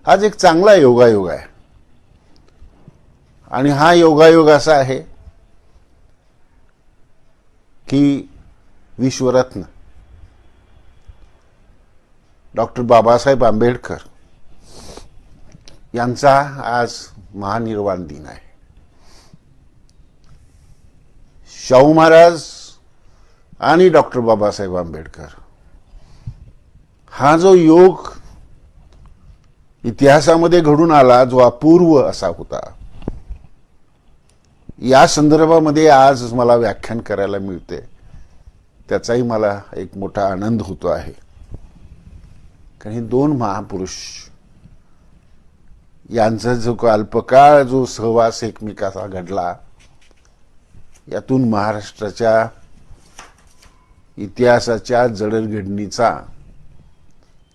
आज एक चांगला योगायोग आहे आणि हा योगायोग असा आहे की विश्वरत्न डॉक्टर बाबासाहेब आंबेडकर यांचा आज महानिर्वाण दिन आहे. शाहू महाराज आणि डॉक्टर बाबासाहेब आंबेडकर हा जो योग इतिहासामध्ये घडून आला, जो अपूर्व असा होता, या संदर्भामध्ये आज मला व्याख्यान करायला मिळते, त्याचाही मला एक मोठा आनंद होतो आहे. कारण हे दोन महापुरुष यांचा जो अल्पकाळ जो सहवास एकमेकाचा घडला, यातून महाराष्ट्राच्या इतिहासाच्या जडणघडणीचा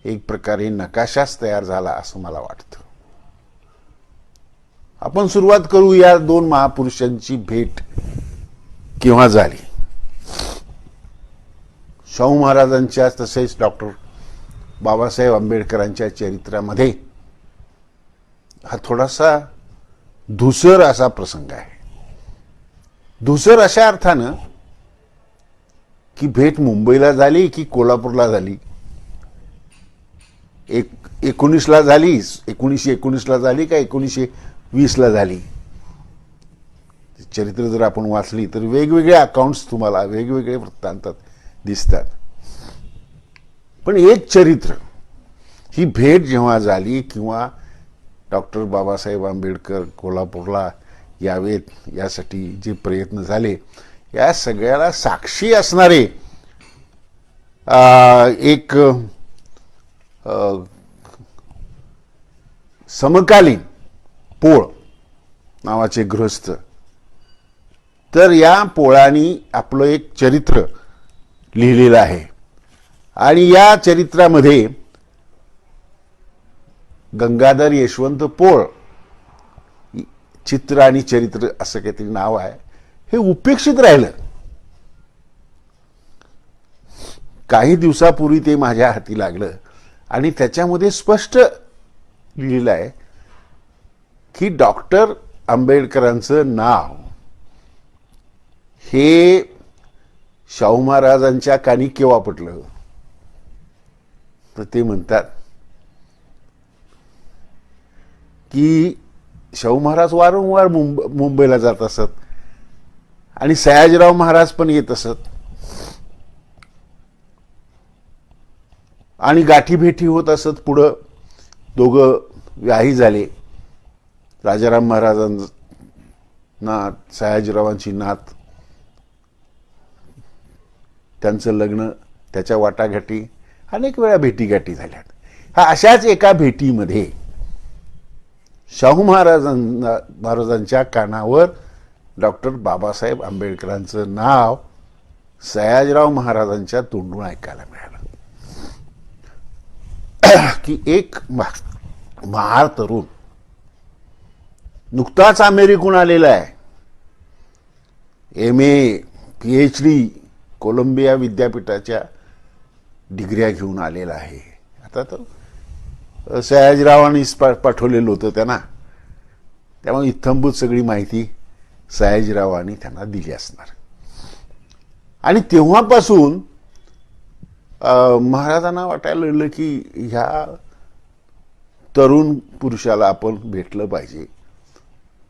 एक प्रकारे नकाशाच तयार झाला असं मला वाटतं. आपण सुरुवात करू या दोन महापुरुषांची भेट केव्हा झाली. शाहू महाराजांच्या तसेच डॉक्टर बाबासाहेब आंबेडकरांच्या चरित्रामध्ये हा थोडासा धूसर असा प्रसंग आहे. धूसर अशा अर्थानं की भेट मुंबईला झाली की कोल्हापूरला झाली, 1919ला झाली, 1919ला झाली का 1920ला झाली. चरित्र जर आपण वाचली तर वेगवेगळे अकाउंट्स तुम्हाला वेगवेगळे वृत्तांतात दिसतात. पण एक चरित्र, ही भेट जेव्हा झाली किंवा डॉक्टर बाबासाहेब आंबेडकर कोल्हापूरला यावेत यासाठी जे प्रयत्न झाले, या सगळ्याला साक्षी असणारे एक समकालीन पोळ नावाचे गृहस्थ, तर या पोळानी आपलं एक चरित्र लिहिलेलं आहे. आणि या चरित्रामध्ये गंगाधर यशवंत पोळ चित्र आणि चरित्र असं काहीतरी नाव आहे, हे उपेक्षित राहिलं. काही दिवसापूर्वी ते माझ्या हाती लागलं आणि त्याच्यामध्ये स्पष्ट लिहिलेलं आहे की डॉक्टर आंबेडकरांचं नाव हे शाहू महाराजांच्या कानी केव्हा पडलं. तर ते म्हणतात की शाहू महाराज वारंवार मुंबईला जात असत आणि सयाजीराव महाराज पण येत असत आणि गाठी भेटी होत असत. पुढं दोघं व्याही झाले. राजाराम महाराजांना सयाजीरावांची नात, त्यांचं लग्न, त्याच्या वाटाघाटी, अनेक वेळा भेटीगाठी झाल्यात. हा अशाच एका भेटीमध्ये शाहू महाराजांच्या कानावर डॉक्टर बाबासाहेब आंबेडकरांचं नाव सयाजीराव महाराजांच्या तोंडून ऐकायला मिळालं की एक महार तरुण नुकताच अमेरिकून आलेला आहे, MA PhD कोलंबिया विद्यापीठाच्या डिग्र्या घेऊन आलेला आहे. आता तर सयाजीरावांनी पाठवलेलं होतं त्यांना, त्यामुळे इत्थंभूत सगळी माहिती सयाजीरावांनी त्यांना दिली असणार. आणि तेव्हापासून महाराजांना वाटायला लागलं की ह्या तरुण पुरुषाला आपण भेटलं पाहिजे.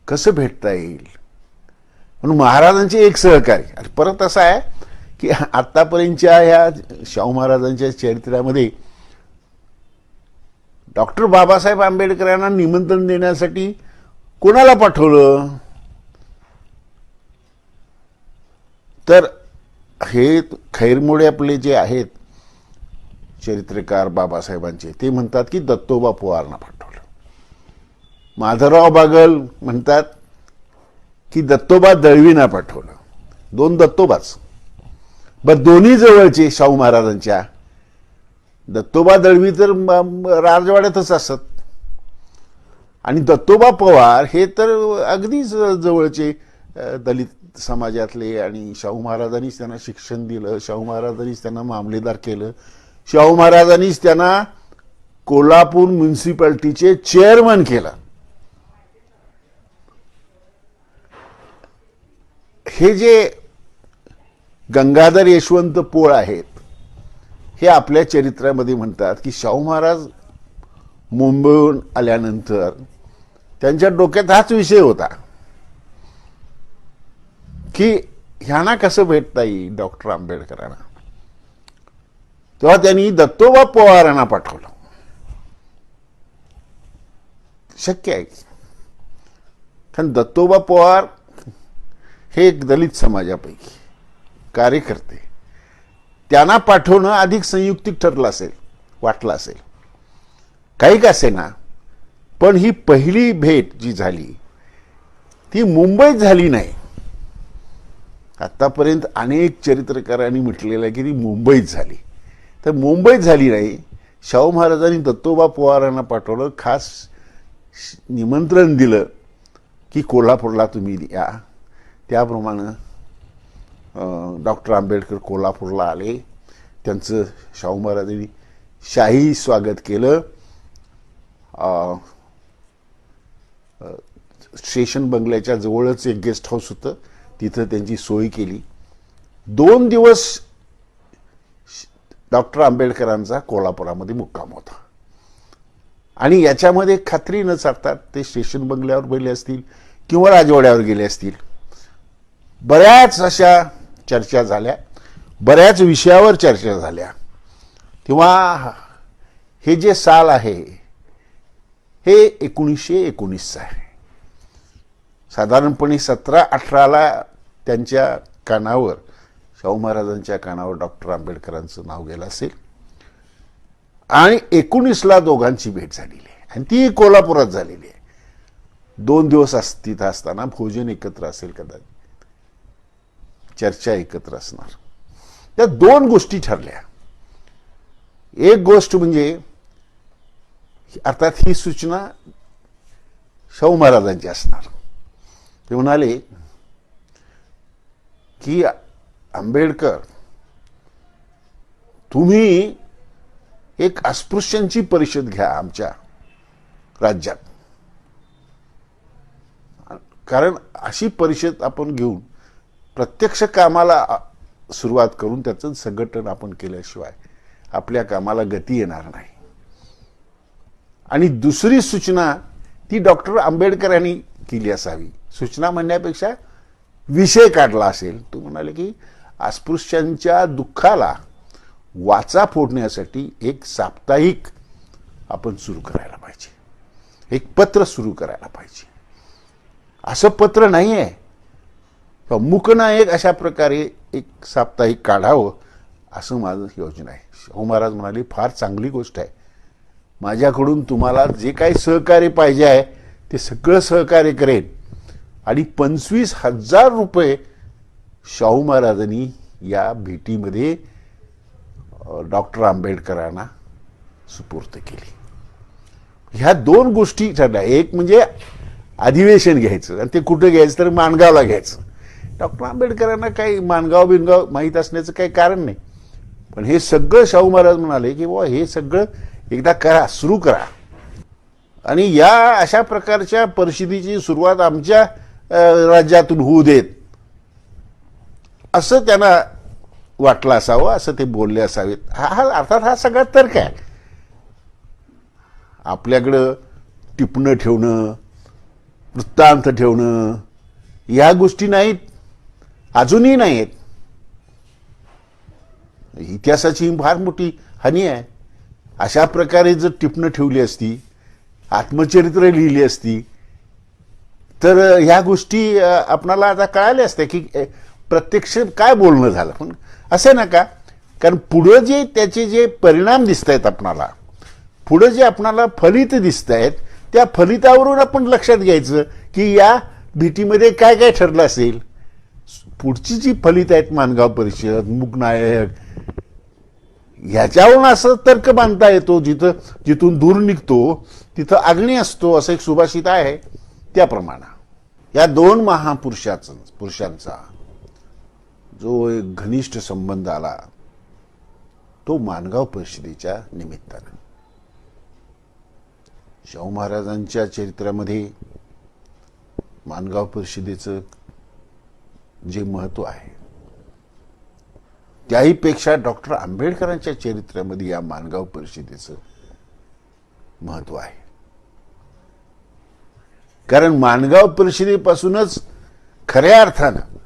कसं भेटता येईल म्हणून महाराजांचे एक सहकारी. आणि परत असं आहे की आतापर्यंतच्या ह्या शाहू महाराजांच्या चरित्रामध्ये डॉक्टर बाबासाहेब आंबेडकरांना निमंत्रण देण्यासाठी कोणाला पाठवलं, तर हे खैरमोडे आपले जे आहेत चरित्रकार बाबासाहेबांचे, ते म्हणतात की दत्तोबा पवारना पाठवलं. माधवराव बागल म्हणतात की दत्तोबा दळवींना पाठवलं. दोन दत्तोबाच, बरं दोन्ही जवळचे शाहू महाराजांच्या. दत्तोबा दळवी तर राजवाड्यातच असत आणि दत्तोबा पवार हे तर अगदी जवळचे दलित समाजातले. आणि शाहू महाराजांनीच त्यांना शिक्षण दिलं, शाहू महाराजांनीच त्यांना मामलेदार केलं, शाहू महाराजांनीच त्यांना कोल्हापूर म्युन्सिपाल्टीचे चेअरमन केलं. हे जे गंगाधर यशवंत पोळ आहेत, हे आपल्या चरित्रामध्ये म्हणतात की शाहू महाराज मुंबईहून आल्यानंतर त्यांच्या डोक्यात हाच विषय होता की ह्यांना कसं भेटता येईल डॉक्टर आंबेडकरांना. तेव्हा त्यांनी दत्तोबा पवारांना पाठवलं. शक्य आहे कारण दत्तोबा पवार हे एक दलित समाजापैकी कार्यकर्ते, त्यांना पाठवणं अधिक संयुक्तिक ठरलं असेल, वाटलं असेल. काही का असेना, पण ही पहिली भेट जी झाली ती मुंबईत झाली नाही. आतापर्यंत अनेक चरित्रकारांनी म्हटलेलं आहे की ती मुंबईत झाली, तर मुंबईत झाली नाही. शाहू महाराजांनी दत्तोबा पवारांना पाठवलं, खास निमंत्रण दिलं की कोल्हापूरला तुम्ही या. त्याप्रमाणे डॉक्टर आंबेडकर कोल्हापूरला आले. त्यांचं शाहू महाराजांनी शाही स्वागत केलं. स्टेशन बंगल्याच्या जवळच एक गेस्ट हाऊस होतं, तिथं त्यांची सोय केली. 2 दिवस डॉक्टर आंबेडकरांचा कोल्हापुरामध्ये मुक्काम होता. आणि याच्यामध्ये खात्री न साधतात ते स्टेशन बंगल्यावर गेले असतील किंवा राजवाड्यावर गेले असतील. बऱ्याच अशा चर्चा झाल्या, बऱ्याच विषयावर चर्चा झाल्या. तेव्हा हे जे साल आहे हे 1919 आहे. साधारणपणे 17-18ला त्यांच्या कानावर, शाहू महाराजांच्या कानावर डॉक्टर आंबेडकरांचं नाव गेलं असेल. आणि 19ला दोघांची भेट झालेली आहे आणि ती कोल्हापुरात झालेली आहे. 2 दिवस तिथं असताना भोजन एकत्र असेल, कदाचित चर्चा एकत्र असणार. त्या 2 गोष्टी ठरल्या. एक गोष्ट म्हणजे अर्थात ही सूचना शाहू महाराजांची असणार. ते म्हणाले की आंबेडकर, तुम्ही एक अस्पृश्यांची परिषद घ्या आमच्या राज्यात, कारण अशी परिषद आपण घेऊन प्रत्यक्ष कामाला सुरुवात करून त्याचं संघटन आपण केल्याशिवाय आपल्या कामाला गती येणार नाही. आणि दुसरी सूचना ती डॉक्टर आंबेडकरांनी केली असावी. सूचना म्हणण्यापेक्षा विषय काढला असेल. तो म्हणाले की अस्पृश्यांच्या दुःखाला वाचा फोडण्यासाठी एक साप्ताहिक आपण सुरू करायला पाहिजे, एक पत्र सुरू करायला पाहिजे. असं पत्र नाही आहे, मूकनायक अशा प्रकारे एक साप्ताहिक काढावं असं माझं योजना आहे. शाहू महाराज म्हणाले, फार चांगली गोष्ट आहे, माझ्याकडून तुम्हाला जे काही सहकार्य पाहिजे आहे ते सगळं सहकार्य करेन. आणि 25,000 रुपये शाहू महाराजांनी या भेटीमध्ये डॉक्टर आंबेडकरांना सुपूर्द केली. ह्या 2 गोष्टी ठरल्या. एक म्हणजे अधिवेशन घ्यायचं, आणि ते कुठं घ्यायचं तर माणगावला घ्यायचं. डॉक्टर आंबेडकरांना काही माणगाव बिनगाव माहीत असण्याचं काही कारण नाही, पण हे सगळं शाहू महाराज म्हणाले की बुवा हे सगळं एकदा करा, सुरू करा. आणि या अशा प्रकारच्या परिस्थितीची सुरुवात आमच्या राज्यातून होऊ देत, असं त्यांना वाटलं असावं, असं ते बोलले असावेत. अर्थात हा सगळा तर्क आहे. आपल्याकडं टिपणं ठेवणं, वृत्तांत ठेवणं या गोष्टी नाहीत, अजूनही नाहीत. इतिहासाची फार मोठी हानी आहे. अशा प्रकारे जर टिपणं ठेवली असती, आत्मचरित्र लिहिली असती, तर ह्या गोष्टी आपणाला आता कळाल्या असत्या की प्रत्यक्ष काय बोलणं झालं. पण असं नका, कारण पुढं जे त्याचे जे परिणाम दिसत आहेत आपणाला, पुढं जे आपणाला फलित दिसत आहेत, त्या फलितावरून आपण लक्षात घ्यायचं की या भेटीमध्ये काय काय ठरलं असेल. पुढची जी फलित आहेत, माणगाव परिषद, मूकनायक, ह्याच्यावरून असं तर्क बांधता येतो. जिथून दूर निघतो तिथं अग्नी असतो, असं एक सुभाषित आहे. त्याप्रमाणे या 2 महापुरुषांचा जो एक घनिष्ठ संबंध आला तो माणगाव परिषदेच्या निमित्तानं. शाहू महाराजांच्या चरित्रामध्ये माणगाव परिषदेचं जे महत्व आहे त्याही पेक्षा डॉक्टर आंबेडकरांच्या चरित्रामध्ये या माणगाव परिषदेचं महत्व आहे. कारण माणगाव परिषदेपासूनच खऱ्या अर्थानं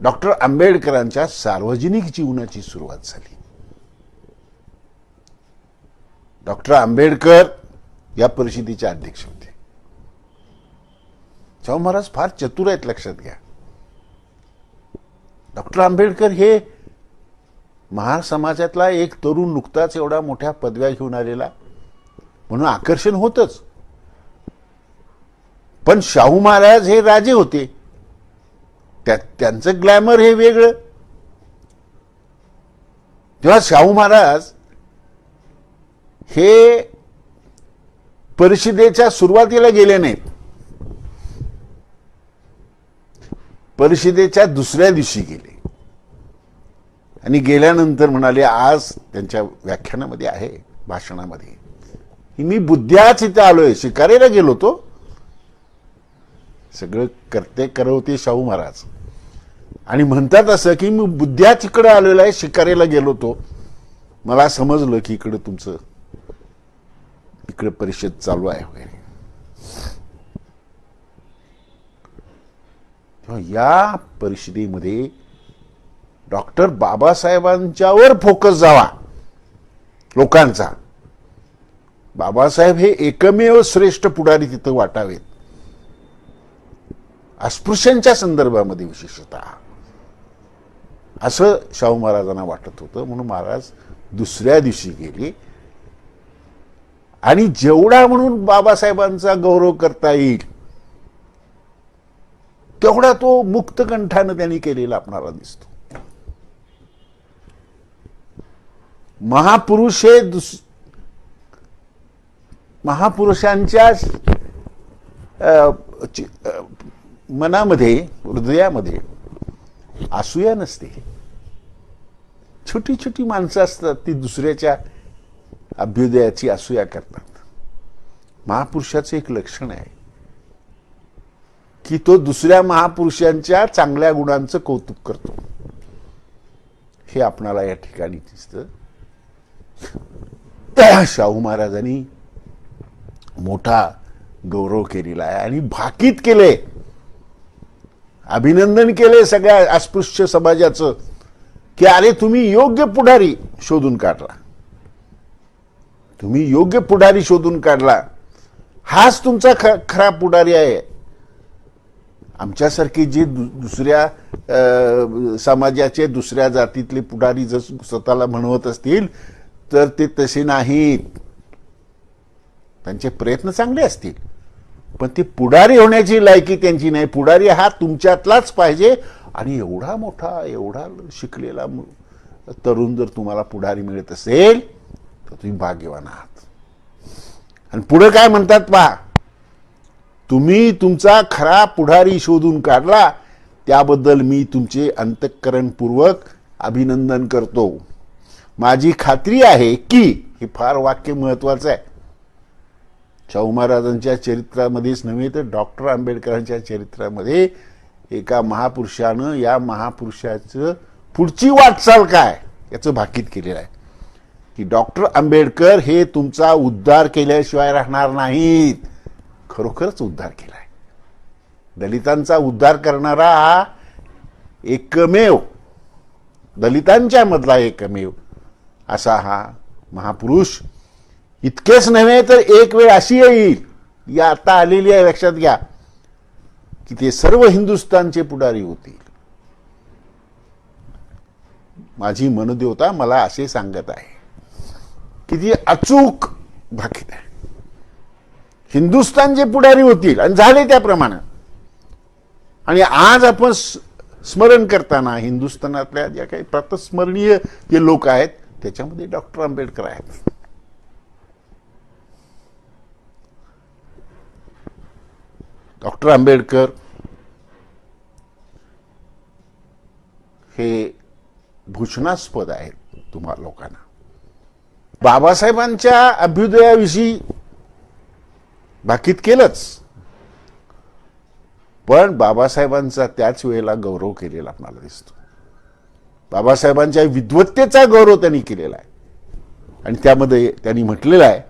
डॉक्टर आंबेडकरांच्या सार्वजनिक जीवनाची सुरुवात झाली. डॉक्टर आंबेडकर या परिषदेचे अध्यक्ष होते. शाहू महाराज फार चतुर आहेत, लक्षात घ्या. डॉक्टर आंबेडकर हे महार समाजातला एक तरुण, नुकताच एवढा मोठ्या पदव्या घेऊन आलेला, म्हणून आकर्षण होतच. पण शाहू महाराज हे राजे होते, त्यांचं ग्लॅमर हे वेगळं. तेव्हा शाहू महाराज हे परिषदेच्या सुरुवातीला गेले नाहीत. परिषदेच्या दुसऱ्या दिवशी गेले आणि गेल्यानंतर म्हणाले, आज त्यांच्या व्याख्यानामध्ये आहे, भाषणामध्ये, की मी बुद्ध्याच इथे आलोय, शिकारीला गेलो तो. सगळं करते करवते शाहू महाराज आणि म्हणतात असं की मी बुद्ध्याच इकडे आलेलो आहे, शिकारीला गेलो तो, मला समजलं की इकडे तुमचं इकडे परिषद चालू आहे वगैरे. या परिषदेमध्ये डॉक्टर बाबासाहेबांच्यावर फोकस जावा लोकांचा. बाबासाहेब हे एकमेव श्रेष्ठ पुढारी तिथं वाटावेत, अस्पृश्यांच्या संदर्भामध्ये विशेषतः, असं शाहू महाराजांना वाटत होतं. म्हणून महाराज दुसऱ्या दिवशी गेले आणि जेवढा म्हणून बाबासाहेबांचा गौरव करता येईल तेवढा तो मुक्त कंठानं त्यांनी केलेला आपणाला दिसतो. महापुरुष हे महापुरुषांच्या मनामध्ये, हृदयामध्ये असूया नसते. छोटी छोटी माणसं असतात, ती दुसऱ्याच्या अभ्युदयाची असूया करतात. महापुरुषाचं एक लक्षण आहे की तो दुसऱ्या महापुरुषांच्या चांगल्या गुणांचं कौतुक करतो. हे आपणाला या ठिकाणी दिसतं. शाहू महाराजांनी मोठा गौरव केलेला आहे आणि भाकीत केले, अभिनंदन केले सगळ्या अस्पृश्य समाजाचं, की अरे तुम्ही योग्य पुढारी शोधून काढला, तुम्ही योग्य पुढारी शोधून काढला, हाच तुमचा खरा पुढारी आहे. आमच्यासारखे जे दुसऱ्या समाजाचे, दुसऱ्या जातीतले पुढारी जर स्वतःला म्हणवत असतील तर ते तसे नाहीत. त्यांचे प्रयत्न चांगले असतील पण ते पुढारी होण्याची लायकी त्यांची नाही. पुढारी हा तुमच्यातलाच पाहिजे. आणि एवढा मोठा, एवढा शिकलेला तरुण जर तुम्हाला पुढारी मिळत असेल तर तुम्ही भाग्यवान आहात. आणि पुढे काय म्हणतात पहा, तुम्ही तुमचा खरा पुढारी शोधून काढला त्याबद्दल मी तुमचे अंतःकरणपूर्वक अभिनंदन करतो. माझी खात्री आहे की, हे फार वाक्य महत्वाचं आहे, शाहू महाराजांच्या चरित्रामध्येच नव्हे तर डॉक्टर आंबेडकरांच्या चरित्रामध्ये एका महापुरुषानं या महापुरुषाचं पुढची वाटचाल काय याचं भाकीत केलेलं आहे की डॉक्टर आंबेडकर हे तुमचा उद्धार केल्याशिवाय राहणार नाहीत. खरोखरच उद्धार केलाय. दलितांचा उद्धार करणारा हा एकमेव, दलितांच्या मधला एकमेव असा हा महापुरुष. इतकेच नव्हे तर एक वेळ अशी येईल, या आता आलेली आहे, लक्षात घ्या, की ते सर्व हिंदुस्थानचे पुढारी होतील. माझी मनदेवता मला असे सांगत आहे की ती अचूक भाकीत आहे. हिंदुस्थानचे पुढारी होतील आणि झाले त्याप्रमाणे. आणि आज आपण स्मरण करताना हिंदुस्थानातल्या ज्या काही प्रातस्मरणीय जे लोक आहेत त्याच्यामध्ये डॉक्टर आंबेडकर आहेत. डॉक्टर आंबेडकर हे भूषणास्पद आहेत तुम्हा लोकांना. बाबासाहेबांच्या अभ्युदयाविषयी बाकीत केलंच, पण बाबासाहेबांचा त्याच वेळेला गौरव केलेला आपल्याला दिसतो. बाबासाहेबांच्या विद्वत्तेचा गौरव त्यांनी केलेला आहे. आणि त्यामध्ये त्यांनी म्हटलेलं आहे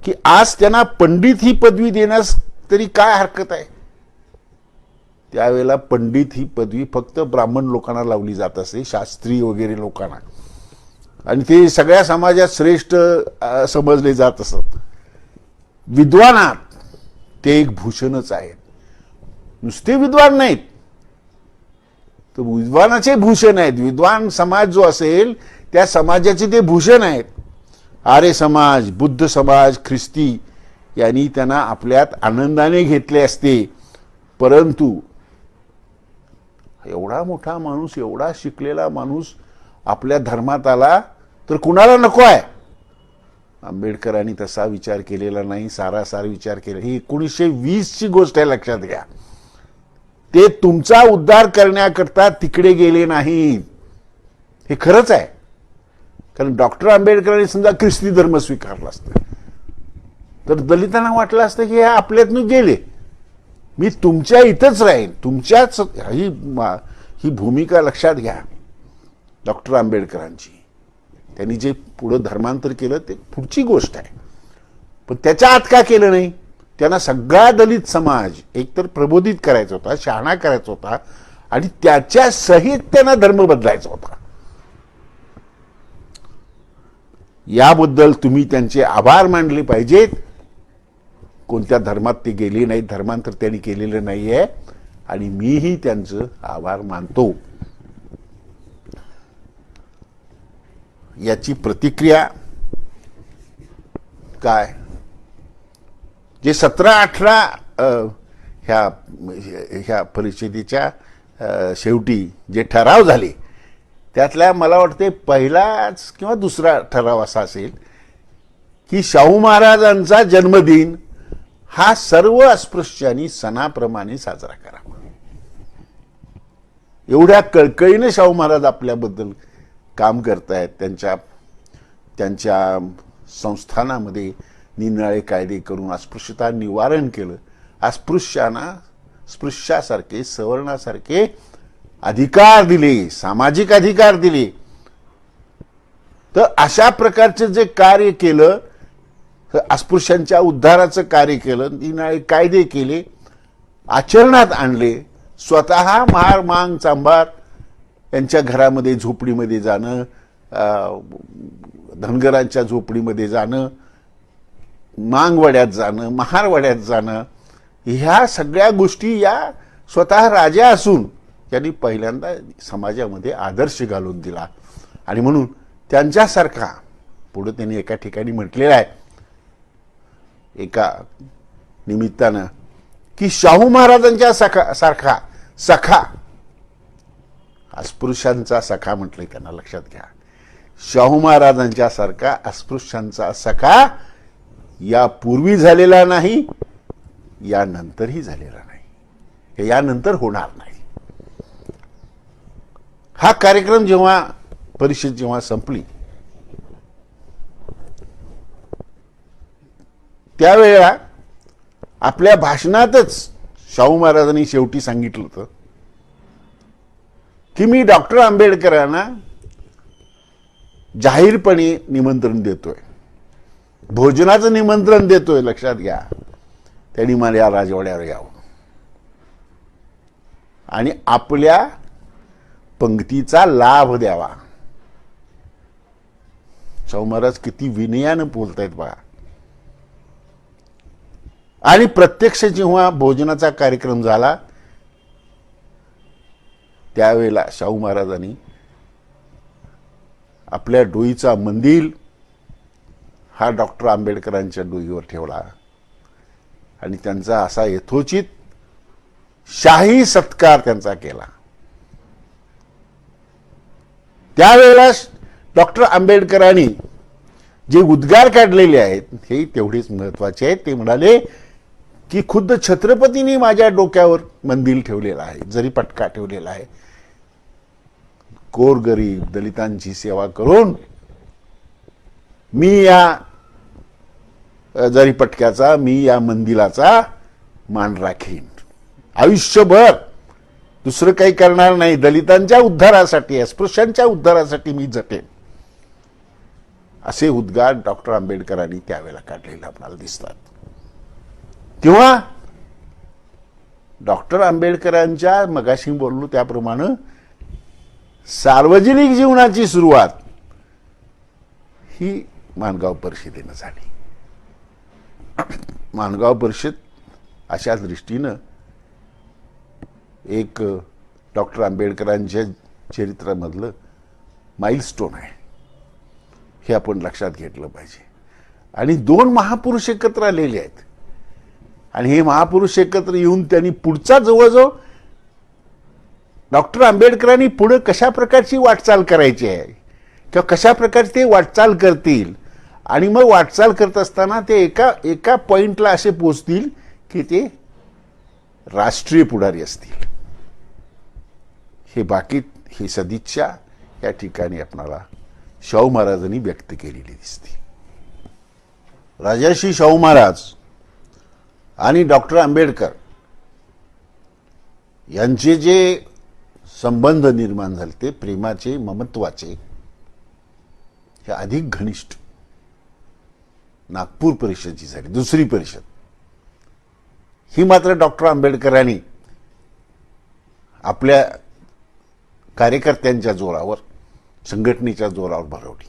की आज त्यांना पंडित ही पदवी देण्यास तरी काय हरकत आहे. त्यावेळेला पंडित ही पदवी फक्त ब्राह्मण लोकांना लावली जात असे, शास्त्री वगैरे लोकांना, आणि ते सगळ्या समाजात श्रेष्ठ समजले जात असत. विद्वानात ते एक भूषणच आहेत. नुसते विद्वान नाहीत, तर विद्वानाचे भूषण आहेत. विद्वान समाज जो असेल त्या समाजाचे ते भूषण आहेत. आर्य समाज, बुद्ध समाज, ख्रिस्ती यांनी त्यांना आपल्यात आनंदाने घेतले असते. परंतु एवढा मोठा माणूस, एवढा शिकलेला माणूस आपल्या धर्मात आला तर कुणाला नको आहे. आंबेडकरांनी तसा विचार केलेला नाही, सारासार विचार केला. ही 1920ची गोष्ट आहे, लक्षात घ्या. ते तुमचा उद्धार करण्याकरता तिकडे गेले नाहीत, हे खरंच आहे. कारण डॉक्टर आंबेडकरांनी समजा ख्रिस्ती धर्म स्वीकारला असता तर दलितांना वाटलं असतं की हे आपल्यातून गेले, मी तुमच्या इथंच राहीन, तुमच्याच. ही भूमिका लक्षात घ्या डॉक्टर आंबेडकरांची. त्यांनी जे पुढं धर्मांतर केलं ते पुढची गोष्ट आहे, पण त्याच्या आत का केलं नाही. त्यांना सगळा दलित समाज एकतर प्रबोधित करायचा होता, शहाणा करायचा होता, आणि त्याच्या सहित त्यांना धर्म बदलायचा होता. याबद्दल तुम्ही त्यांचे आभार मानले पाहिजेत. कोणत्या धर्मात ते गेले नाहीत, धर्मांतर त्यांनी केलेलं नाहीये, आणि मीही त्यांचं आभार मानतो. याची प्रतिक्रिया काय, जे 17-18 ह्या परिषदेच्या शेवटी जे ठराव झाले त्यातल्या मला वाटते पहिलाच किंवा दुसरा ठराव असा असेल की शाहू महाराजांचा जन्मदिन हा सर्व अस्पृश्यांनी सणाप्रमाणे साजरा करावा. एवढ्या कळकळीने शाहू महाराज आपल्याबद्दल काम करतायत. त्यांच्या संस्थानामध्ये निरनिराळे कायदे करून अस्पृश्यता निवारण केलं. अस्पृश्यांना स्पृश्यासारखे, सवर्णासारखे अधिकार दिले, सामाजिक अधिकार दिले. तर अशा प्रकारचे जे कार्य केलं, अस्पृश्यांच्या उद्धाराचं कार्य केलं, निरनिराळे कायदे केले, आचरणात आणले. स्वतः महार मांग चांभार यांच्या घरामध्ये झोपडीमध्ये जाणं, धनगरांच्या झोपडीमध्ये जाणं, मांगवाड्यात जाणं, महारवाड्यात जाणं, ह्या सगळ्या गोष्टी या स्वतः राजा असून त्यांनी पहिल्यांदा समाजामध्ये आदर्श घालून दिला. आणि म्हणून त्यांच्यासारखा पुढे त्यांनी एका ठिकाणी म्हटलेलं आहे एका निमित्तानं की शाहू महाराजांच्या सारखा सखा, अस्पृश्यांचा सखा म्हटलंय त्यांना, लक्षात घ्या. शाहू महाराजांच्या सारखा अस्पृश्यांचा सखा यापूर्वी झालेला नाही, यानंतरही झालेला नाही, हे यानंतर होणार नाही. हा कार्यक्रम जेव्हा परिषद जेव्हा संपली त्यावेळेला आपल्या भाषणातच शाहू महाराजांनी शेवटी सांगितलं होतं की मी डॉक्टर आंबेडकरांना जाहीरपणे निमंत्रण देतोय, भोजनाचं निमंत्रण देतोय. लक्षात घ्या, त्यांनी मला या राजवाड्यावर यावं आणि आपल्या पंक्तीचा लाभ द्यावा. शाहू महाराज किती विनयानं बोलतायत बघा. आणि प्रत्यक्ष जेव्हा भोजनाचा कार्यक्रम झाला त्यावेळेला शाहू महाराजांनी आपल्या डोईचा मंदिल हा डॉक्टर आंबेडकरांच्या डोईवर ठेवला आणि त्यांचा असा यथोचित शाही सत्कार त्यांचा केला. त्यावेळेला डॉक्टर आंबेडकरांनी जे उद्गार काढलेले आहेत हे तेवढेच महत्वाचे आहेत. ते म्हणाले की खुद्द छत्रपतींनी माझ्या डोक्यावर मंदिर ठेवलेला आहे, जरी पटका ठेवलेला आहे. गोरगरीब दलितांची सेवा करून मी या जरी पटक्याचा मी या मंदिराचा मान राखीन, आयुष्यभर दुसरं काही करणार नाही, दलितांच्या उद्धारासाठी, अस्पृश्यांच्या उद्धारासाठी मी झटेन, असे उद्गार डॉक्टर आंबेडकरांनी त्यावेळेला काढलेले आपल्याला दिसतात. तेव्हा डॉक्टर आंबेडकरांच्या मगाशी बोललो त्याप्रमाणे सार्वजनिक जीवनाची सुरुवात ही माणगाव परिषदेनं झाली. माणगाव परिषद अशा दृष्टीनं एक डॉक्टर आंबेडकरांच्या चरित्रामधलं माइलस्टोन आहे, हे आपण लक्षात घेतलं पाहिजे. आणि दोन महापुरुष एकत्र आलेले आहेत आणि हे महापुरुष एकत्र येऊन त्यांनी पुढचा जवळजवळ डॉक्टर आंबेडकरांनी पुढे कशा प्रकारची वाटचाल करायची आहे किंवा कशा प्रकारची ते वाटचाल करतील आणि मग वाटचाल करत असताना ते एका पॉइंटला असे पोहोचतील की ते राष्ट्रीय पुढारी असतील. हे बाकी ही सदिच्छा या ठिकाणी आपणाला शाहू महाराजांनी व्यक्त केलेली दिसते. राजर्षी शाहू महाराज आणि डॉक्टर आंबेडकर यांचे जे संबंध निर्माण झाले ते प्रेमाचे, ममत्वाचे, हे अधिक घनिष्ठ नागपूर परिषदेची झाली. दुसरी परिषद ही मात्र डॉक्टर आंबेडकरांनी आपल्या कार्यकर्त्यांच्या जोरावर, संघटनेच्या जोरावर भरवली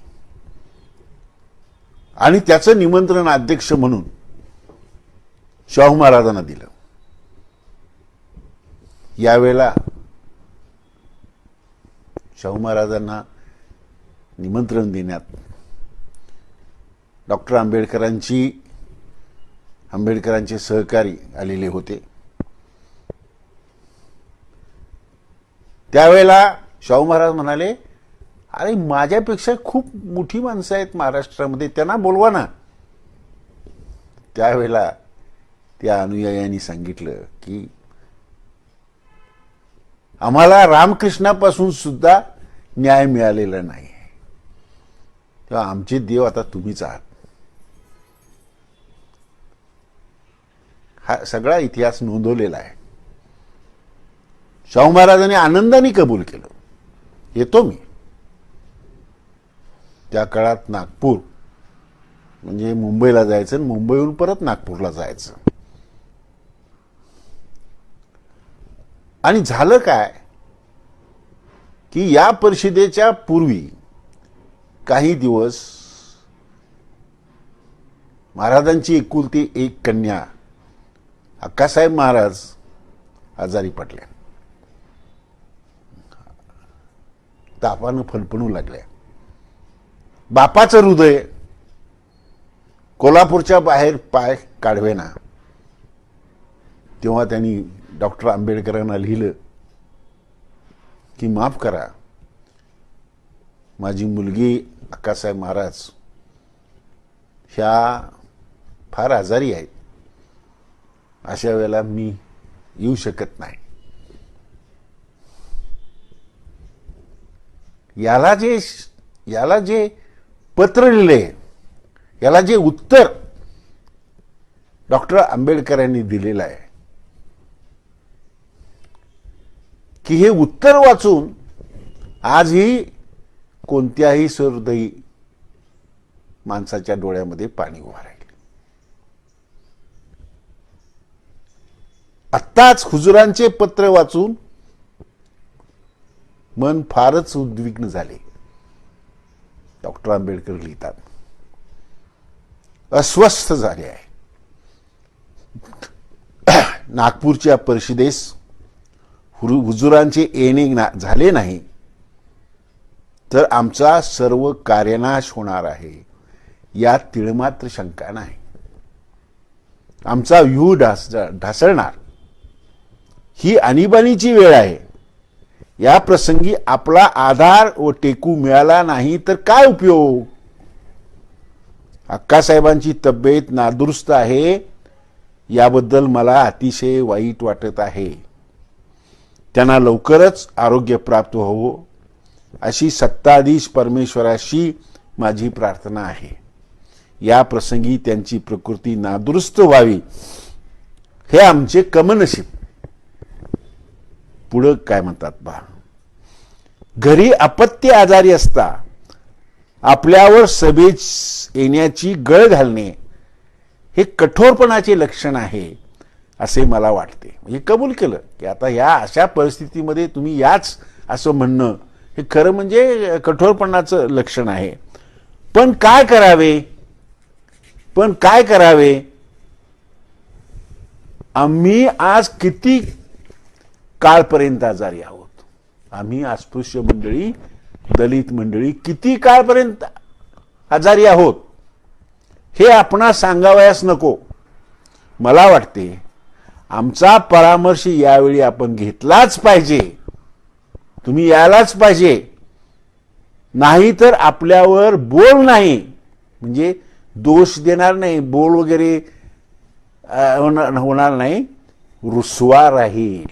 आणि त्याचं निमंत्रण अध्यक्ष म्हणून शाहू महाराजांना दिलं. यावेळेला शाहू महाराजांना निमंत्रण देण्यात डॉक्टर आंबेडकरांचे सहकारी आलेले होते. त्यावेळेला शाहू महाराज म्हणाले, अरे माझ्यापेक्षा खूप मोठी माणसं आहेत महाराष्ट्रामध्ये, त्यांना बोलवा ना. त्यावेळेला त्या अनुयायांनी सांगितलं की आम्हाला रामकृष्णापासून सुद्धा न्याय मिळालेला नाही, तेव्हा आमचे देव आता तुम्हीच आहात. हा सगळा इतिहास नोंदवलेला आहे. शाहू महाराजांनी आनंदाने कबूल केलं, येतो मी. त्या काळात नागपूर म्हणजे मुंबईला जायचं आणि मुंबईहून परत नागपूरला जायचं. आणि झालं काय की या परिषदेच्या पूर्वी काही दिवस महाराजांची एकुलती एक कन्या अक्कासाहेब महाराज आजारी पडल्या, तापानं फणफणू लागल्या. बापाचं हृदय कोल्हापूरच्या बाहेर पाय काढवेना. तेव्हा त्यांनी डॉक्टर आंबेडकरांना लिहिलं की माफ करा, माझी मुलगी अक्कासाहेब महाराज ह्या फार आजारी आहेत, अशा वेळेला मी येऊ शकत नाही. याला जे पत्र लिहिले, याला जे उत्तर डॉक्टर आंबेडकरांनी दिलेलं आहे की हे उत्तर वाचून आजही कोणत्याही सहृदयी माणसाच्या डोळ्यामध्ये पाणी उभं राहील. आत्ताच हुजुरांचे पत्र वाचून मन फारच उद्विग्न झाले. डॉक्टर आंबेडकर लिहितात, अस्वस्थ झाले आहे. नागपूरच्या परिषदेस हुजुरांचे येणे झाले नाही तर आमचा सर्व कार्यनाश होणार आहे, यात तिळमात्र शंका नाही. आमचा व्यूह ढासळणार. ही आणीबाणीची वेळ आहे. या प्रसंगी आपला आधार व टेकू मिळाला नाही तर काय उपयोग. अक्कासाहेबांची तब्येत नादुरुस्त आहे, याबद्दल मला अतिशय वाईट वाटत आहे. त्यांना लवकरच आरोग्य प्राप्त व्हावं अशी सत्ताधीश परमेश्वराशी माझी प्रार्थना आहे. या प्रसंगी त्यांची प्रकृती नादुरुस्त व्हावी हे आमचे कमनशीब. पुढं काय म्हणतात पहा. घरी अपत्य आजारी असता आपल्यावर सभेत येण्याची गळ घालणे हे कठोरपणाचे लक्षण आहे असे मला वाटते. म्हणजे कबूल केलं की आता ह्या अशा परिस्थितीमध्ये तुम्ही याच असं म्हणणं हे खरं म्हणजे कठोरपणाचं लक्षण आहे. पण काय करावे, पण काय करावे. आम्ही आज किती काळपर्यंत आजारी आहोत. आम्ही अस्पृश्य मंडळी, दलित मंडळी किती काळपर्यंत आजारी आहोत हे आपणास सांगावयास नको. मला वाटते आमचा परामर्श यावेळी आपण घेतलाच पाहिजे. तुम्ही यायलाच पाहिजे. नाही तर आपल्यावर बोल नाही, म्हणजे दोष देणार नाही, बोल वगैरे होणार नाही, रुसवा राहील.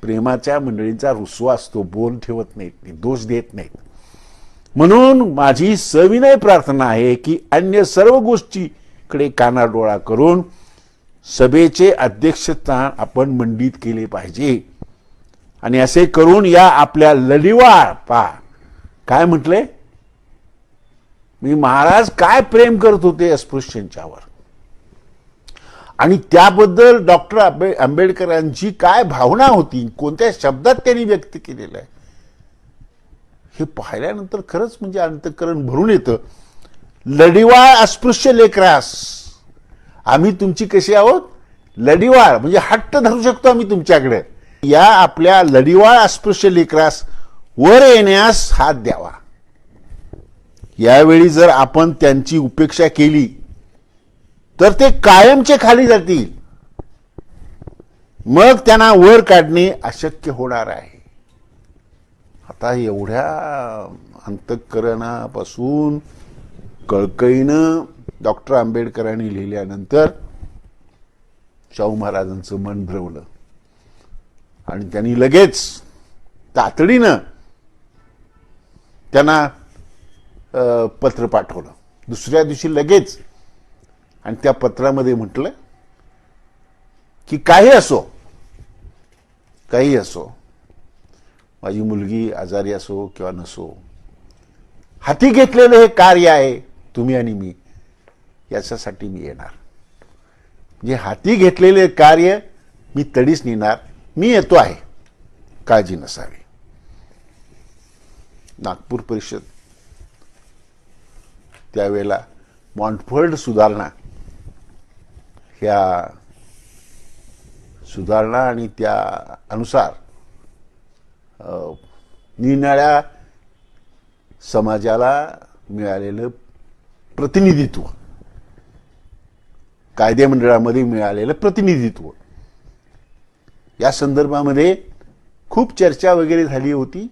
प्रेमाच्या मंडळींचा रुसवा असतो, बोल ठेवत नाहीत, दोष देत नाहीत. म्हणून माझी सविनय प्रार्थना आहे की अन्य सर्व गोष्टीकडे कानाडोळा करून सभेचे अध्यक्षस्थान आपण मंडित केले पाहिजे. आणि असे करून या आपल्या लढीवाळ पहा काय म्हटले, मी महाराज काय प्रेम करत होते अस्पृश्यांच्यावर आणि त्याबद्दल डॉक्टर आंबेडकरांची काय भावना होती, कोणत्या शब्दात त्यांनी व्यक्त केलेलं आहे हे पाहिल्यानंतर खरंच म्हणजे अंतःकरण भरून येतं. लढीवाळ अस्पृश्य लेकरास आम्ही तुमची कशी आहोत, लढीवाळ म्हणजे हट्ट धरू शकतो आम्ही तुमच्याकडे. या आपल्या लढीवाळ अस्पृश्य लेकरास वर येण्यास हात द्यावा. यावेळी जर आपण त्यांची उपेक्षा केली तर ते कायमचे खाली जातील. मग त्यांना वर काढणे अशक्य होणार आहे. आता एवढ्या अंतःकरणापासून कळकळीनं डॉक्टर आंबेडकरांनी लिहिल्यानंतर शाहू महाराजांचं मन भरवलं आणि त्यांनी लगेच तातडीनं त्यांना पत्र पाठवलं. दुसऱ्या दिवशी लगेच. आणि त्या पत्रामध्ये म्हटलं की काही असो, काही असो, माझी मुलगी आजारी असो किंवा नसो, हाती घेतलेलं हे कार्य आहे तुम्ही आणि मी, याच्यासाठी मी येणार. म्हणजे हाती घेतलेले कार्य मी तडीच नेणार. मी येतो आहे, काळजी नसावी. नागपूर परिषद त्यावेळेला मॉन्टफोर्ड सुधारणा, ह्या सुधारणा आणि त्या अनुसार निरनिराळ्या समाजाला मिळालेलं प्रतिनिधित्व, कायदेमंडळामध्ये मिळालेलं प्रतिनिधित्व, या संदर्भामध्ये खूप चर्चा वगैरे झाली होती.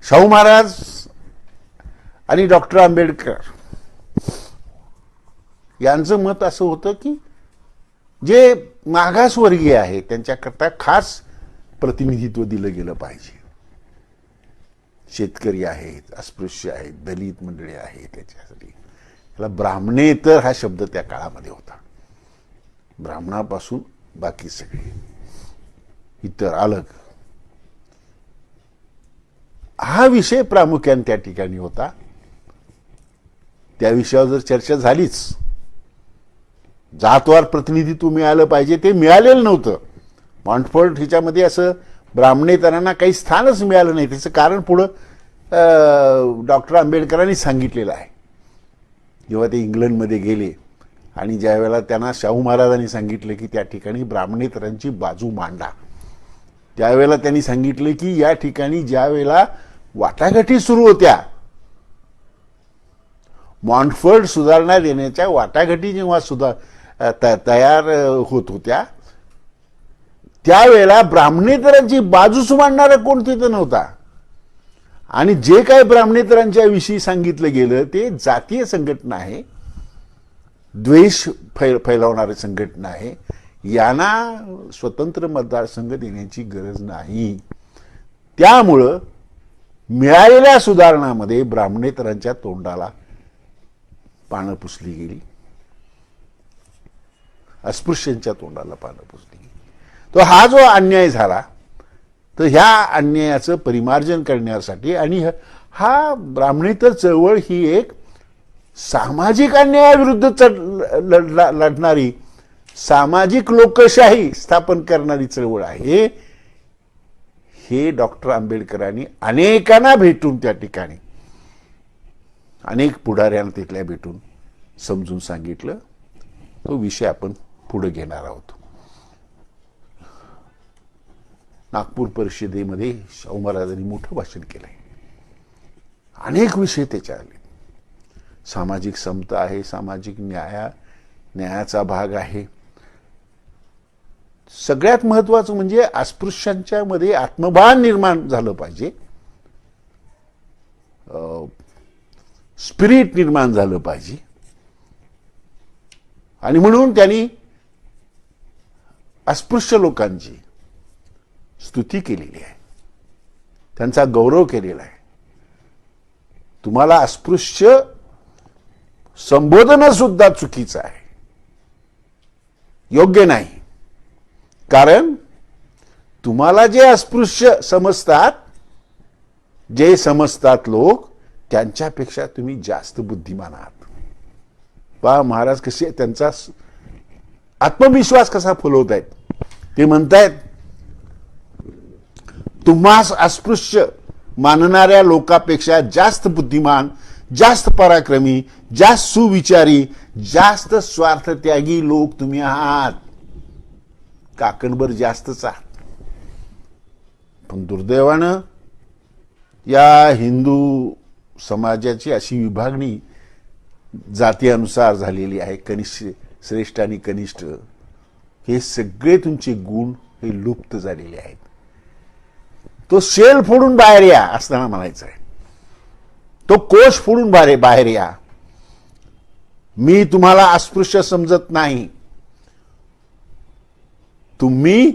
शाहू महाराज आणि डॉक्टर आंबेडकर यांचं मत असं होतं की जे मागासवर्गीय आहे त्यांच्याकरता खास प्रतिनिधित्व दिलं गेलं पाहिजे. शेतकरी आहेत, अस्पृश्य आहेत, दलित मंडळी आहेत, त्याच्यासाठी त्याला ब्राह्मणेतर हा शब्द त्या काळामध्ये होता. ब्राह्मणापासून बाकी सगळे इतर अलग, हा विषय प्रामुख्याने त्या ठिकाणी होता. त्या विषयावर जर चर्चा झालीच, जातवार प्रतिनिधित्व मिळालं पाहिजे, ते मिळालेलं नव्हतं. मॉन्टफोर्ड ह्याच्यामध्ये असं ब्राह्मणेतरांना काही स्थानच मिळालं नाही. त्याचं कारण पुढं डॉक्टर आंबेडकरांनी सांगितलेलं आहे. जेव्हा ते इंग्लंडमध्ये गेले आणि ज्या वेळेला त्यांना शाहू महाराजांनी सांगितलं की त्या ठिकाणी ब्राह्मणेतरांची बाजू मांडा, त्यावेळेला त्यांनी सांगितले की या ठिकाणी ज्या वेळेला वाटाघाटी सुरू होत्या, मॉन्टफोर्ड सुधारणा देण्याच्या वाटाघाटी जेव्हा तयार होत होत्या, त्यावेळेला ब्राह्मणेतरांची बाजूच मांडणारा कोण तिथं नव्हता. आणि जे काही ब्राह्मणेतरांच्या विषयी सांगितलं गेलं ते जातीय संघटना आहे, द्वेष फैलावणारी संघटना आहे. यांना स्वतंत्र मतदारसंघ देण्याची गरज नाही. त्यामुळं मिळालेल्या सुधारणामध्ये ब्राह्मणेतरांच्या तोंडाला पानं पुसली गेली, अस्पृश्यांच्या तोंडाला पानं पुसली गेली. तो हा जो अन्याय झाला, तर ह्या अन्यायाचं परिमार्जन करण्यासाठी, आणि हा ब्राह्मणेतर चळवळ ही एक सामाजिक अन्यायाविरुद्ध लढणारी, सामाजिक लोकशाही स्थापन करणारी चळवळ आहे. हे डॉक्टर आंबेडकरांनी अनेकांना भेटून, त्या ठिकाणी अनेक पुढाऱ्यांना तिथल्या भेटून समजून सांगितलं. तो विषय आपण पुढे घेणार आहोत. नागपूर परिषदेमध्ये शाहू महाराजांनी मोठं भाषण केलंय. अनेक विषय त्याच्या आले. सामाजिक समता आहे, सामाजिक न्यायाचा भाग आहे. सगळ्यात महत्वाचं म्हणजे अस्पृश्यांच्या मध्ये आत्मभान निर्माण झालं पाहिजे, स्पिरिट निर्माण झालं पाहिजे. आणि म्हणून त्यांनी अस्पृश्य लोकांची स्तुती केलेली आहे, त्यांचा गौरव केलेला आहे. तुम्हाला अस्पृश्य संबोधन सुद्धा चुकीचं आहे, योग्य नाही. कारण तुम्हाला जे अस्पृश्य समजतात, जे समजतात लोक, त्यांच्यापेक्षा तुम्ही जास्त बुद्धिमान आहात. पहा महाराज कसे त्यांचा आत्मविश्वास कसा फुलवतायत. ते म्हणतायत, तुम्हास अस्पृश्य मानणाऱ्या लोकांपेक्षा जास्त बुद्धिमान, जास्त पराक्रमी, जास्त सुविचारी, जास्त स्वार्थत्यागी लोक तुम्ही आहात. काकणभर जास्तच आहात. पण दुर्दैवानं या हिंदू समाजाची अशी विभागणी जातीनुसार झालेली आहे. कनिष्ठ, श्रेष्ठ आणि कनिष्ठ, हे सगळे तुमचे गुण हे लुप्त झालेले आहेत. तो शेल फोडून बाहेर या असताना म्हणायचं आहे. तो कोश फोडून बाहेर या. मी तुम्हाला अस्पृश्य समजत नाही. तुम्ही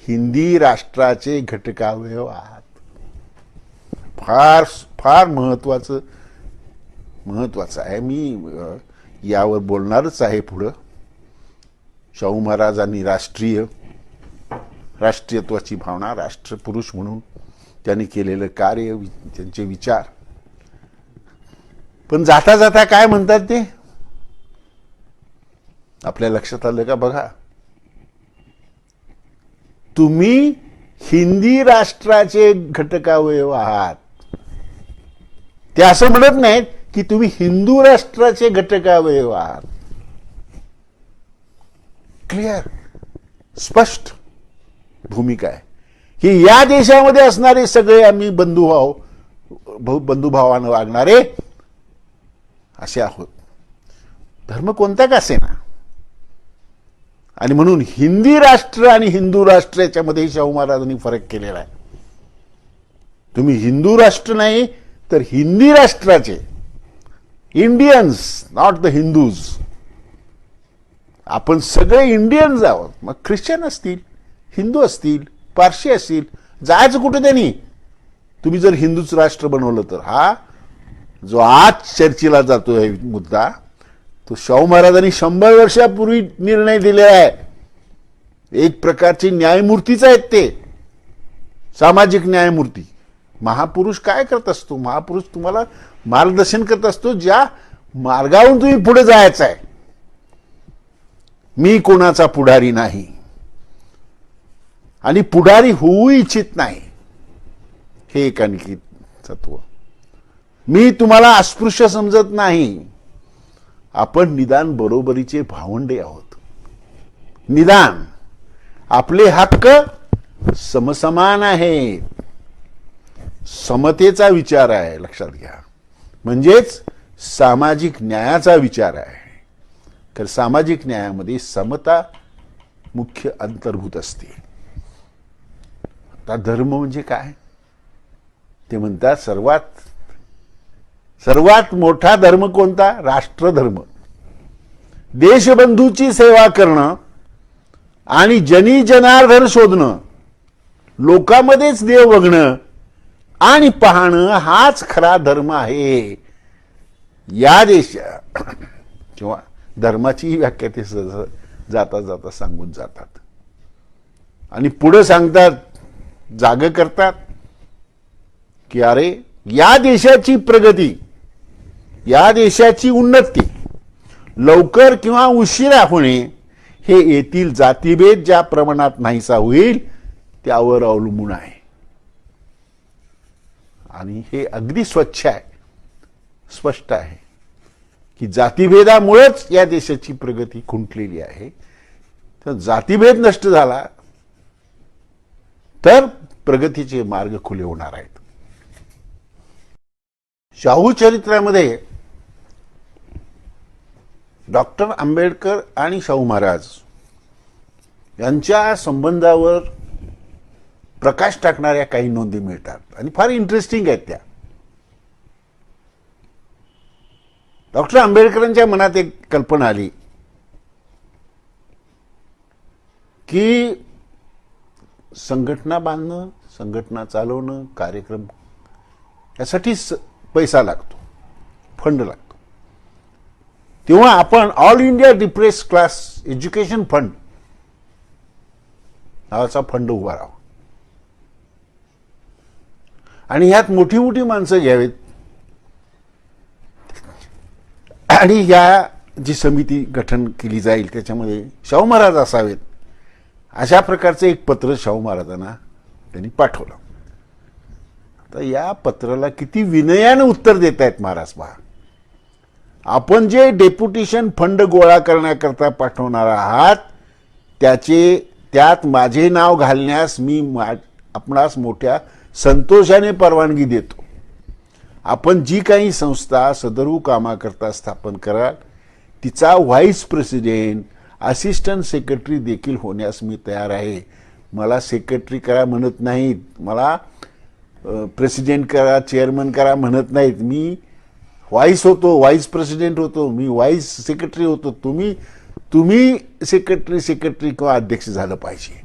हिंदी राष्ट्राचे घटकावयव आहात. फार फार महत्वाचं आहे. मी यावर बोलणारच आहे पुढं. शाहू महाराजांनी राष्ट्रीयत्वाची भावना, राष्ट्रपुरुष म्हणून त्यांनी केलेलं कार्य, त्यांचे विचार. पण जाता जाता काय म्हणतात ते आपल्या लक्षात आलं का बघा. तुम्ही हिंदी राष्ट्राचे घटकावयव आहात. ते असं म्हणत नाहीत की तुम्ही हिंदू राष्ट्राचे घटकावयव आहात. क्लिअर, स्पष्ट भूमिका आहे की या देशामध्ये असणारे सगळे आम्ही बंधुभावानं वागणारे असे आहोत, धर्म कोणता का असेना. आणि म्हणून हिंदी राष्ट्र आणि हिंदू राष्ट्र याच्यामध्ये शाहू महाराजांनी फरक केलेला आहे. तुम्ही हिंदू राष्ट्र नाही तर हिंदी राष्ट्राचे, इंडियन्स, नॉट द हिंदूज. आपण सगळे इंडियन्स आहोत. मग ख्रिश्चन असतील, हिंदू असतील, पारशी असतील, जायचं कुठे त्यांनी. तुम्ही जर हिंदूच राष्ट्र बनवलं तर. हा जो आज चर्चेला जातोय मुद्दा, तो शाहू महाराजांनी 100 वर्षापूर्वी निर्णय दिलेला आहे. एक प्रकारची न्यायमूर्तीच आहेत ते, सामाजिक न्यायमूर्ती. महापुरुष काय करत असतो? महापुरुष तुम्हाला मार्गदर्शन करत असतो, ज्या मार्गावरून तुम्ही पुढे जायचं आहे. मी कोणाचा पुढारी नाही आणि पुढारी होऊ इच्छित नाही, हे एक आणखी तत्व. मी तुम्हाला अस्पृश्य समजत नाही. आपण निदान बरोबरीचे भावंडे आहोत. निदान आपले हक्क समसमान आहेत. समतेचा विचार आहे, लक्षात घ्या. म्हणजेच सामाजिक न्यायाचा विचार आहे. तर सामाजिक न्यायामध्ये समता मुख्य अंतर्भूत असते. आता धर्म म्हणजे काय ते म्हणतात, सर्वात मोठा धर्म कोणता? राष्ट्रधर्म. देशबंधूची सेवा करणं आणि जनी जनार्दन शोधणं, लोकांमध्येच देव बघणं आणि पाहणं हाच खरा धर्म आहे. या किंवा धर्माची व्याख्या ते जाता जाता सांगून जातात आणि पुढे सांगतात, जाग करतात की अरे या देशाची प्रगती, या देशाची उन्नती लवकर किंवा उशिरा होणे हे येथील जातीभेद ज्या प्रमाणात नाहीसा होईल त्यावर अवलंबून आहे. आणि हे अगदी स्वच्छ आहे, स्पष्ट आहे की जातीभेदामुळेच या देशाची प्रगती खुंटलेली आहे. तर जातीभेद नष्ट झाला तर प्रगतीचे मार्ग खुले होणार आहेत. शाहू चरित्रामध्ये डॉक्टर आंबेडकर आणि शाहू महाराज यांच्या संबंधावर प्रकाश टाकणाऱ्या काही नोंदी मिळतात आणि फार इंटरेस्टिंग आहेत त्या. डॉक्टर आंबेडकरांच्या मनात एक कल्पना आली की संघटना बांधणं, संघटना चालवणं, कार्यक्रम यासाठी पैसा लागतो, फंड लागतो. तेव्हा आपण all India depress class education fund नावाचा फंड उभारावा आणि ह्यात मोठी मोठी माणसं घ्यावीत आणि या जी समिती गठन केली जाईल त्याच्यामध्ये शाहू महाराज असावेत. अशा प्रकारचं एक पत्र शाहू महाराजांना त्यांनी पाठवलं. तर या पत्राला किती विनयानं उत्तर देत आहेत महाराज पहा. आपण जे डेप्युटेशन फंड गोळा करण्याकरता पाठवणार आहात त्यात माझे नाव घालण्यास मी आपणास मोठ्या संतोषाने परवानगी देतो. आपण जी काही संस्था सदरू कामाकरता स्थापन कराल तिचा व्हाईस प्रेसिडेंट, असिस्टंट सेक्रेटरी देखील होण्यास मी तयार आहे. मला सेक्रेटरी करा म्हणत नाहीत, मला प्रेसिडेंट करा, चेअरमन करा म्हणत नाहीत. मी व्हाईस प्रेसिडेंट होतो, मी व्हाईस सेक्रेटरी होतो. तुम्ही सेक्रेटरी किंवा अध्यक्ष झालं पाहिजे.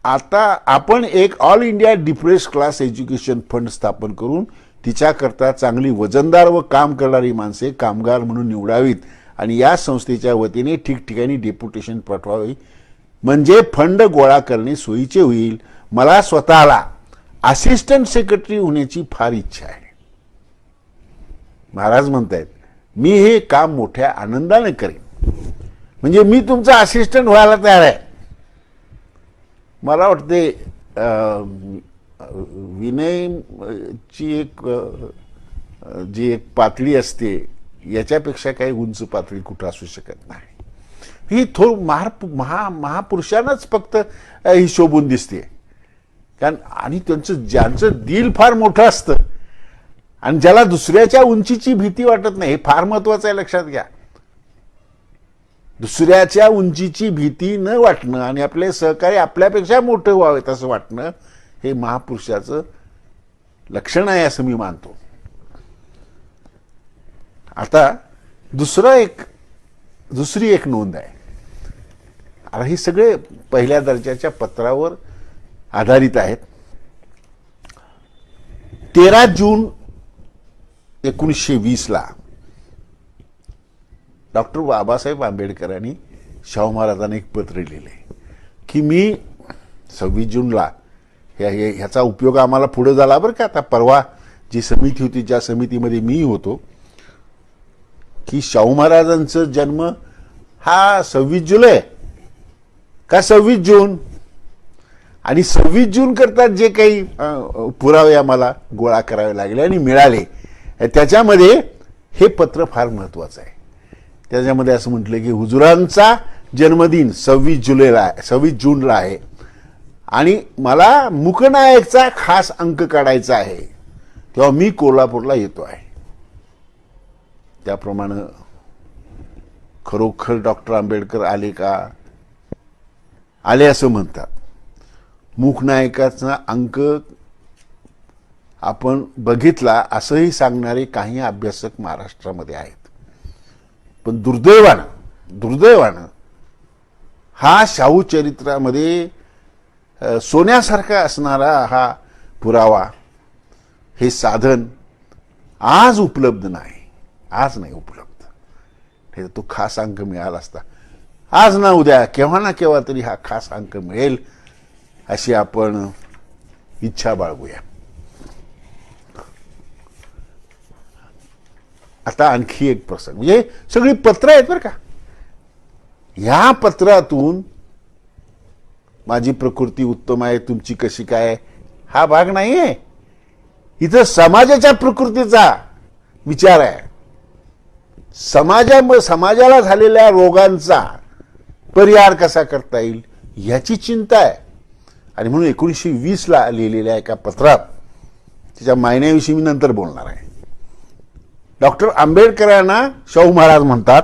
आता आपण एक all India depress class education fund स्थापन करून तिच्याकरता चांगली वजनदार व काम करणारी माणसे कामगार म्हणून निवडावीत आणि या संस्थेच्या वतीने ठिकठिकाणी डेप्युटेशन पाठवावी, म्हणजे फंड गोळा करणे सोयीचे होईल. मला स्वतःला असिस्टंट सेक्रेटरी होण्याची फार इच्छा आहे. महाराज म्हणतायत मी हे काम मोठ्या आनंदाने करेन, म्हणजे मी तुमचा असिस्टंट व्हायला तयार आहे. मला वाटते विनयची जी एक पातळी असते याच्यापेक्षा काही उंच पातळी कुठं असू शकत नाही. ही महापुरुषांनाच फक्त ही शोभून दिसते. कारण आणि ज्यांचं दिल फार मोठं असतं आणि ज्याला दुसऱ्याच्या उंचीची भीती वाटत नाही, हे फार महत्वाचं आहे, लक्षात घ्या. दुसऱ्याच्या उंचीची भीती न वाटणं आणि आपले सहकारी आपल्यापेक्षा मोठं व्हावेत असं वाटणं हे महापुरुषाचं लक्षण आहे असं मी मानतो. आता दुसरी एक नोंद आहे. आता ही सगळे पहिल्या दर्जाच्या पत्रावर आधारित आहेत. 13 जून 1920 डॉक्टर बाबासाहेब आंबेडकरांनी शाहू महाराजांना एक पत्र लिहिले की मी 26 जूनला ह्याचा उपयोग आम्हाला पुढे झाला बरं का. आता परवा जी समिती होती ज्या समितीमध्ये मी होतो की शाहू महाराजांचा जन्म हा 26 जुलै का 26 जून आणि 26 जून करता जे काही पुरावे आम्हाला गोळा करावे लागले आणि मिळाले त्याच्यामध्ये हे पत्र फार महत्वाचं आहे. त्याच्यामध्ये असं म्हटलं की हुजुरांचा जन्मदिन 26 जूनला आहे आणि मला मुकनायकचा खास अंक काढायचा आहे, तेव्हा मी कोल्हापूरला येतो आहे. त्याप्रमाणे खरोखर डॉक्टर आंबेडकर आले का? आले असं म्हणतात. मूकनायकाचा अंक आपण बघितला असंही सांगणारे काही अभ्यासक महाराष्ट्रामध्ये आहेत. पण दुर्दैवानं हा शाहू चरित्रामध्ये सोन्यासारखा असणारा हा पुरावा, हे साधन आज उपलब्ध नाही, आज नाही उपलब्ध. हे तो खास अंक मिळाला असता, आज ना उद्या केव्हा ना केव्हा तरी हा खास अंक मिळेल अशी आपण इच्छा बाळगूया. आता आणखी एक प्रसंग, म्हणजे सगळी पत्र आहेत बरं का. ह्या पत्रातून माझी प्रकृती उत्तम आहे, तुमची कशी काय, हा भाग नाहीये. इथं समाजाच्या प्रकृतीचा विचार आहे. समाजाला झालेल्या रोगांचा परिहार कसा करता येईल याची चिंता आहे. आणि म्हणून 1920 ला लिहिलेल्या एका पत्रात, त्याच्या मायन्याविषयी मी नंतर बोलणार आहे, डॉक्टर आंबेडकरांना शाहू महाराज म्हणतात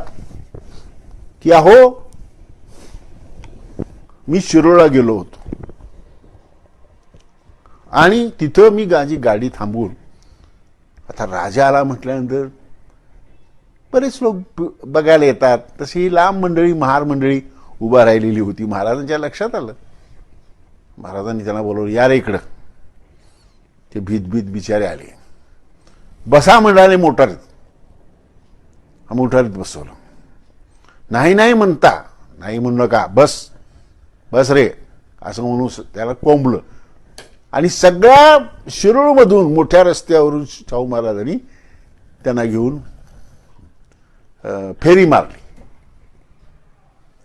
की अहो, मी शिरोळला गेलो होतो आणि तिथं मी माझी गाडी थांबवून, आता राजा आला म्हटल्यानंतर बरेच लोक बघायला येतात, तशी ही लांब मंडळी, महार मंडळी उभा राहिलेली होती. महाराजांच्या लक्षात आलं, महाराजांनी त्यांना बोलवलं, या रे इकडं. ते भीत बिचारे आले. बसा म्हणाले मोटारीत. मोटारीत बसवलं. नाही म्हणता, नाही म्हणू नका, बस रे असं म्हणून त्याला कोंबलं. आणि सगळ्या शिरूरमधून मोठ्या रस्त्यावरून शाहू महाराजांनी त्यांना घेऊन फेरी मारली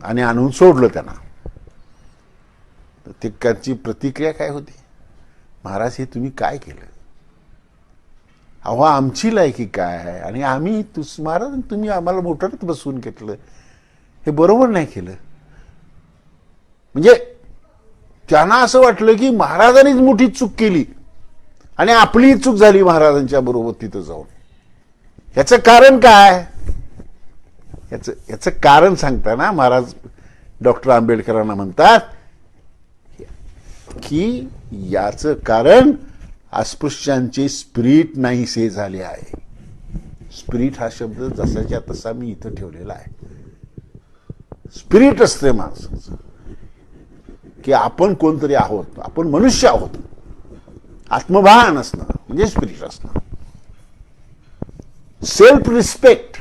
आणि आणून सोडलं त्यांना. ते त्यांची प्रतिक्रिया काय होती, महाराज हे तुम्ही काय केलं, अहो आमची लायकी काय आहे, आणि आम्ही महाराज तुम्ही आम्हाला मोटारीत बसवून घेतलं, हे बरोबर नाही केलं. म्हणजे त्यांना असं वाटलं की महाराजांनीच मोठी चूक केली आणि आपली चूक झाली महाराजांच्या बरोबर तिथं जाऊन. याचं कारण काय, याचं कारण सांगताना महाराज डॉक्टर आंबेडकरांना म्हणतात की याचं कारण अस्पृश्यांचे स्पिरिट नाहीसे झाले आहे. स्पिरिट हा शब्द जसाच्या तसा मी इथं ठेवलेला आहे. स्पिरिट असते माणसाचं, की आपण कोणतरी आहोत, आपण मनुष्य आहोत. आत्मभान असणं म्हणजे स्पिरिट असणं. सेल्फ रिस्पेक्ट,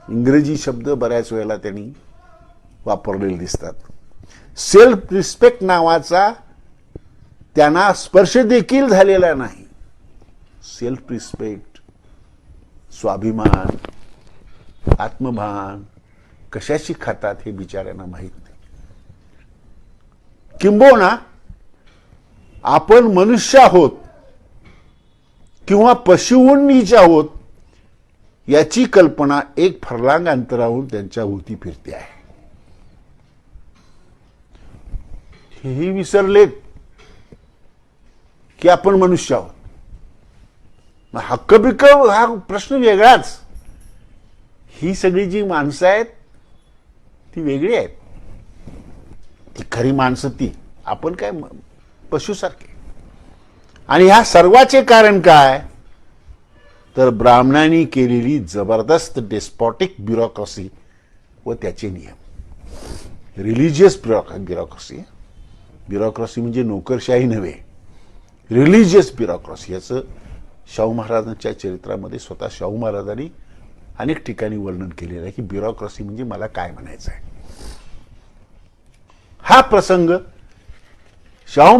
इंग्रजी शब्द बऱ्याच वेळेला त्यांनी वापरलेले दिसतात. सेल्फ रिस्पेक्ट नावाचा त्यांना स्पर्श देखील झालेला नाही. सेल्फ रिस्पेक्ट, स्वाभिमान, आत्मभान कशाची खातात हे बिचाऱ्यांना माहीत नाही. किंबहुना आपण मनुष्य आहोत किंवा पशुहून नीच आहोत याची कल्पना एक फरलांग अंतरावरून त्यांच्या भोवती फिरते आहे. हेही विसरलेत की आपण मनुष्य आहोत. हक्क बिक्क हा प्रश्न वेगळाच. ही सगळी जी माणसं आहेत ती वेगळी आहेत. ती खरी माणसं ती, आपण काय पशुसारखे. आणि ह्या सर्वाचे कारण काय, तर ब्राह्मणांनी केलेली जबरदस्त डेस्पॉटिक ब्युरोक्रसी व त्याचे नियम. रिलिजियस ब्युरोक्रसी, ब्युरोक्रसी म्हणजे नोकरशाही नव्हे, रिलिजियस ब्युरोक्रसी. याचं शाहू महाराजांच्या चरित्रामध्ये स्वतः शाहू महाराजांनी अनेक ठिकाणी वर्णन केलेलं आहे की ब्युरोक्रसी म्हणजे मला काय म्हणायचं आहे. हा प्रसंग शाहू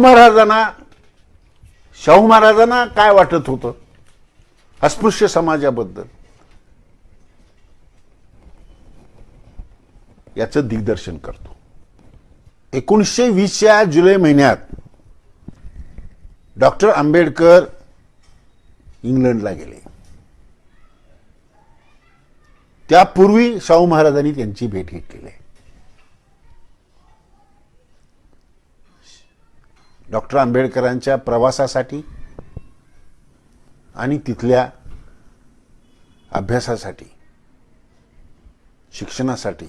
महाराजांना काय वाटत होतं अस्पृश्य समाजाबद्दल याचं दिग्दर्शन करतो. 1920च्या जुलै महिन्यात डॉक्टर आंबेडकर इंग्लंडला गेले. त्यापूर्वी शाहू महाराजांनी त्यांची भेट घेतलेली आहे. डॉक्टर आंबेडकरांच्या प्रवासासाठी आणि तिथल्या अभ्यासासाठी, शिक्षणासाठी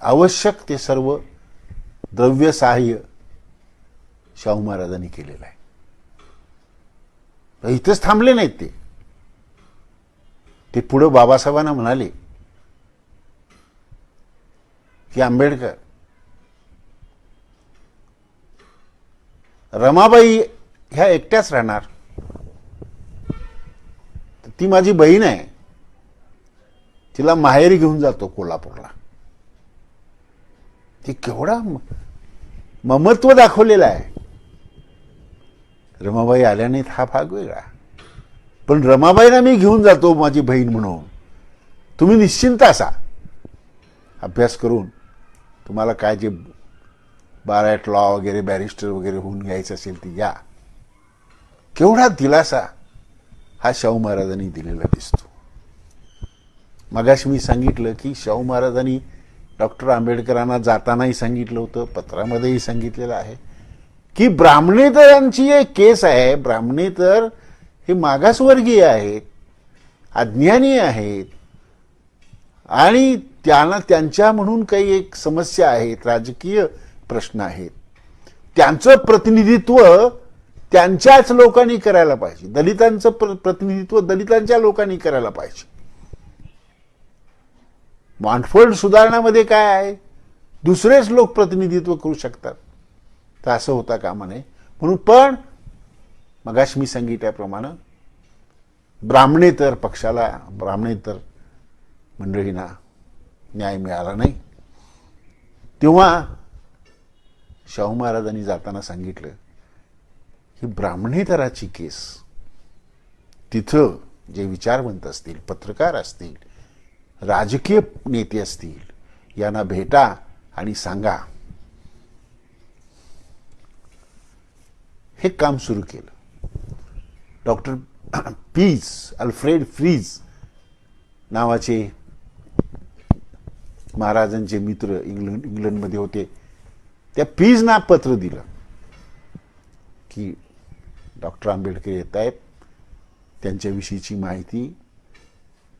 आवश्यक ते सर्व द्रव्य सहाय्य शाहू महाराजांनी केलेलं आहे. इथंच थांबले नाहीत ते पुढे बाबासाहेबांना म्हणाले की आंबेडकर, रमाबाई ह्या एकट्याच राहणार. ती माझी बहीण आहे, तिला माहेरी घेऊन जातो कोल्हापूरला. ती केवढा ममत्व दाखवलेला आहे. रमाबाई आल्या नाहीत हा भाग वेगळा, पण रमाबाईला मी घेऊन जातो माझी बहीण म्हणून. तुम्ही निश्चिंत असा, अभ्यास करून तुम्हाला काय जे बाराट लॉ वगैरे बॅरिस्टर वगैरे होऊन घ्यायचं असेल ती या. केवढा दिलासा हा शाहू महाराजांनी दिलेला दिसतो. मगाशी मी सांगितलं की शाहू महाराजांनी डॉक्टर आंबेडकरांना जातानाही सांगितलं होतं, पत्रामध्येही सांगितलेलं आहे की ब्राह्मणेतरांची एक केस आहे. ब्राह्मणेतर हे मागासवर्गीय आहेत, अज्ञानी आहेत आणि त्यांना त्यांच्या म्हणून काही एक समस्या आहेत, राजकीय प्रश्न आहेत. त्यांचं प्रतिनिधित्व त्यांच्याच लोकांनी करायला पाहिजे. दलितांचं प्रतिनिधित्व दलितांच्या लोकांनी करायला पाहिजे. मॉन्टफोर्ड सुधारणामध्ये काय आहे, दुसरेच लोक प्रतिनिधित्व करू शकतात, तर असं होता कामा नये. म्हणून पण मगाशी मी सांगितल्याप्रमाणे ब्राह्मणेतर पक्षाला, ब्राह्मणेतर मंडळींना न्याय मिळाला नाही. तेव्हा शाहू महाराजांनी जाताना सांगितलं की ब्राह्मणेतराची केस, तिथं जे विचारवंत असतील, पत्रकार असतील, राजकीय नेते असतील, यांना भेटा आणि सांगा. हे काम सुरू केलं. डॉक्टर अल्फ्रेड फ्रीज नावाचे महाराजांचे मित्र इंग्लंडमध्ये होते. त्या पीजना पत्र दिलं की डॉक्टर आंबेडकर येत आहेत, त्यांच्याविषयीची माहिती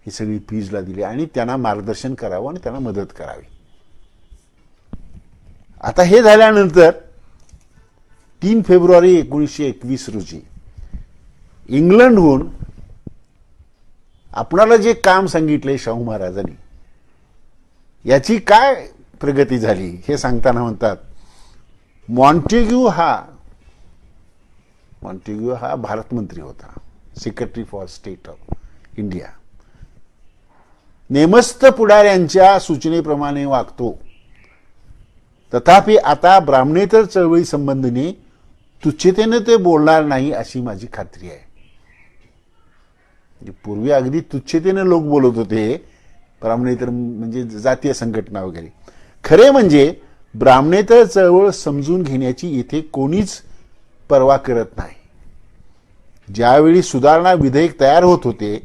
ही सगळी पीजला दिली आणि त्यांना मार्गदर्शन करावं आणि त्यांना मदत करावी. आता हे झाल्यानंतर 3 फेब्रुवारी 1921 रोजी इंग्लंडहून आपणाला जे काम सांगितले शाहू महाराजांनी, याची काय प्रगती झाली हे सांगताना म्हणतात, मॉन्टेग्यू हा भारत मंत्री होता, secretary for state of India. नेमस्त पुढाऱ्यांच्या सूचनेप्रमाणे वागतो. तथापि आता ब्राह्मणेतर चळवळी संबंधीने तुच्छतेने ते बोलणार नाही अशी माझी खात्री आहे. पूर्वी अगदी तुच्छतेने लोक बोलत होते, ब्राह्मणेतर म्हणजे जातीय संघटना वगैरे. खरे म्हणजे ब्राह्मणेतर चळवळ समजून घेण्याची येथे कोणीच पर्वा करत नाही. ज्यावेळी सुधारणा विधेयक तयार होत होते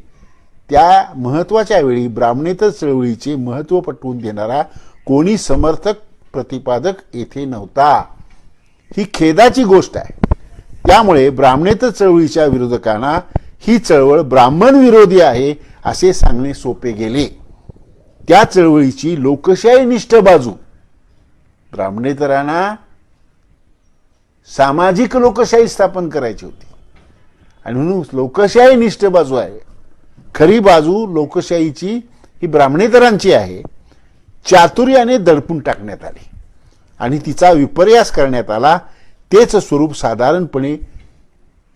त्या महत्वाच्या वेळी ब्राह्मणेतर चळवळीचे महत्त्व पटवून देणारा कोणी समर्थक प्रतिपादक येथे नव्हता. ही खेदाची गोष्ट आहे. त्यामुळे ब्राह्मणेतर चळवळीच्या विरोधकांना ही चळवळ ब्राह्मण विरोधी आहे असे सांगणे सोपे गेले. त्या चळवळीची लोकशाहीनिष्ठ बाजू, ब्राह्मणेतरांना सामाजिक लोकशाही स्थापन करायची होती आणि म्हणून लोकशाहीनिष्ठ बाजू आहे. खरी बाजू लोकशाहीची ही ब्राह्मणेतरांची आहे. चातुर्याने दडपून टाकण्यात आली आणि तिचा विपर्यास करण्यात आला. तेच स्वरूप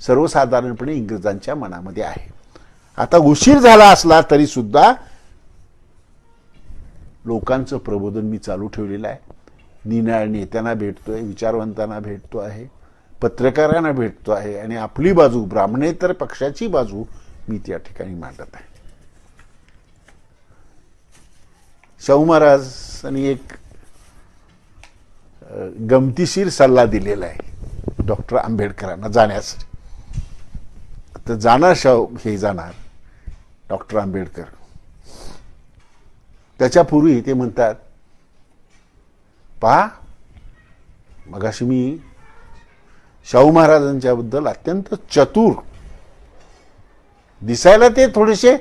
सर्वसाधारणपणे इंग्रजांच्या मनामध्ये आहे. आता उशीर झाला असला तरी सुद्धा लोकांचं प्रबोधन मी चालू ठेवलेलं आहे. निनाळ नेत्यांना भेटतोय, विचारवंतांना भेटतो आहे, पत्रकारांना भेटतो आहे आणि आपली बाजू, ब्राह्मणेतर पक्षाची बाजू मी त्या ठिकाणी मांडत आहे. शाहू महाराजांनी एक गमतीशीर सल्ला दिलेला आहे डॉक्टर आंबेडकरांना जाण्यासाठी. तर जाणार हे जाणार डॉक्टर आंबेडकर. त्याच्यापूर्वी ते म्हणतात, पहा, मगाशी मी शाहू महाराजांच्या बद्दल अत्यंत चतुर, दिसायला ते थोडेसे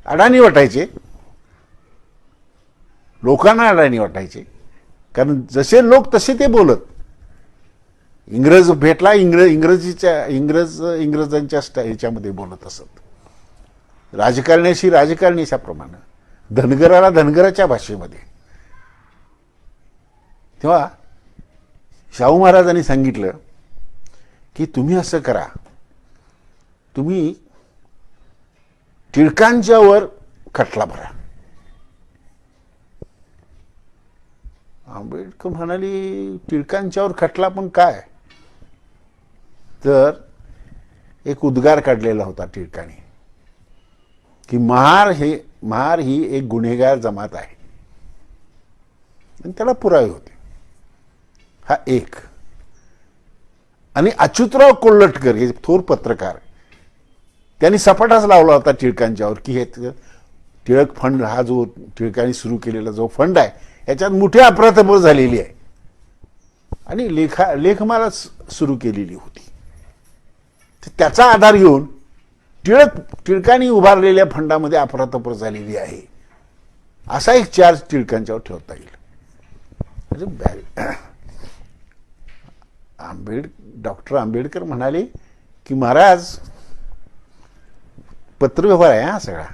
अडाणी वाटायचे, लोकांना अडाणी वाटायचे, कारण जसे लोक तसे ते बोलत. इंग्रज भेटला, इंग्रजांच्या ह्याच्यामध्ये बोलत असत, राजकारण्याशी राजकारण्याच्याप्रमाणे, धनगराला धनगराच्या भाषेमध्ये. तेव्हा शाहू महाराजांनी सांगितलं की तुम्ही असं करा, तुम्ही टिळकांच्यावर खटला भरा. आंबेडकर म्हणाली टिळकांच्यावर खटला पण काय, तर एक उद्गार काढलेला होता टिळकांनी की महार ही एक गुन्हेगार जमात आहे, आणि त्याला पुरावे होते. हा एक. आणि अच्युतराव कोल्हटकर हे थोर पत्रकार, त्यांनी सपाटाच लावला होता टिळकांच्यावर की हे टिळक फंड, हा जो टिळकांनी सुरू केलेला जो फंड आहे याच्यात मोठी अफरातफर झालेली आहे, आणि लेखमाला सुरू केलेली होती. त्याचा आधार घेऊन टिळकांनी उभारलेल्या फंडामध्ये अफरातफर झालेली आहे, असा एक चार्ज टिळकांच्यावर ठेवता येईल. डॉक्टर आंबेडकर म्हणाले की महाराज, पत्रव्यवहार आहे हा सगळा,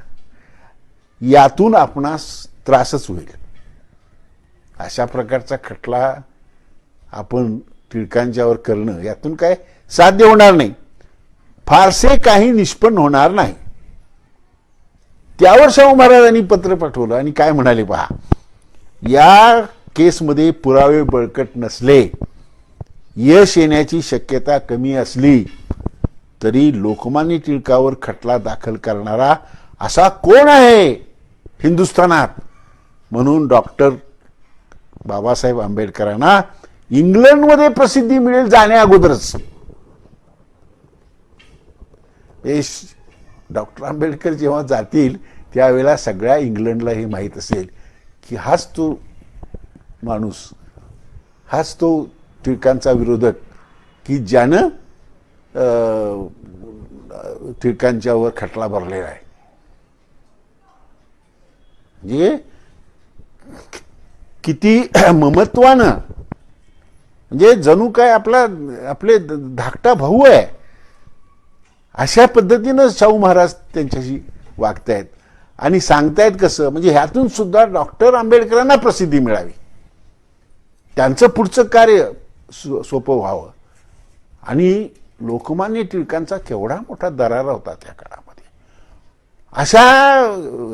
यातून आपणास त्रासच होईल. अशा प्रकारचा खटला आपण टिळकांच्यावर करणं, यातून काय साध्य होणार नाही, फारसे काही निष्पन्न होणार नाही. त्यावर शाहू महाराजांनी पत्र पाठवलं आणि काय म्हणाले पहा, या केसमध्ये पुरावे बळकट नसले, यश येण्याची शक्यता कमी असली तरी लोकमान्य टिळकावर खटला दाखल करणारा असा कोण आहे हिंदुस्थानात, म्हणून डॉक्टर बाबासाहेब आंबेडकरांना इंग्लंडमध्ये प्रसिद्धी मिळेल जाण्या अगोदरच. डॉक्टर आंबेडकर जेव्हा जातील त्यावेळेला सगळ्या इंग्लंडला हे माहीत असेल की हाच तो माणूस, हाच तो टिळकांचा विरोधक की ज्यानं टिळकांच्यावर खटला भरलेला आहे. म्हणजे किती ममत्वानं, म्हणजे जणू काय आपले धाकटा भाऊ आहे अशा पद्धतीनं शाहू महाराज त्यांच्याशी वागतायत आणि सांगतायत कसं, म्हणजे ह्यातून सुद्धा डॉक्टर आंबेडकरांना प्रसिद्धी मिळावी, त्यांचं पुढचं कार्य सोपं व्हावं. आणि लोकमान्य टिळकांचा केवढा मोठा दरारा होता त्या काळामध्ये. अशा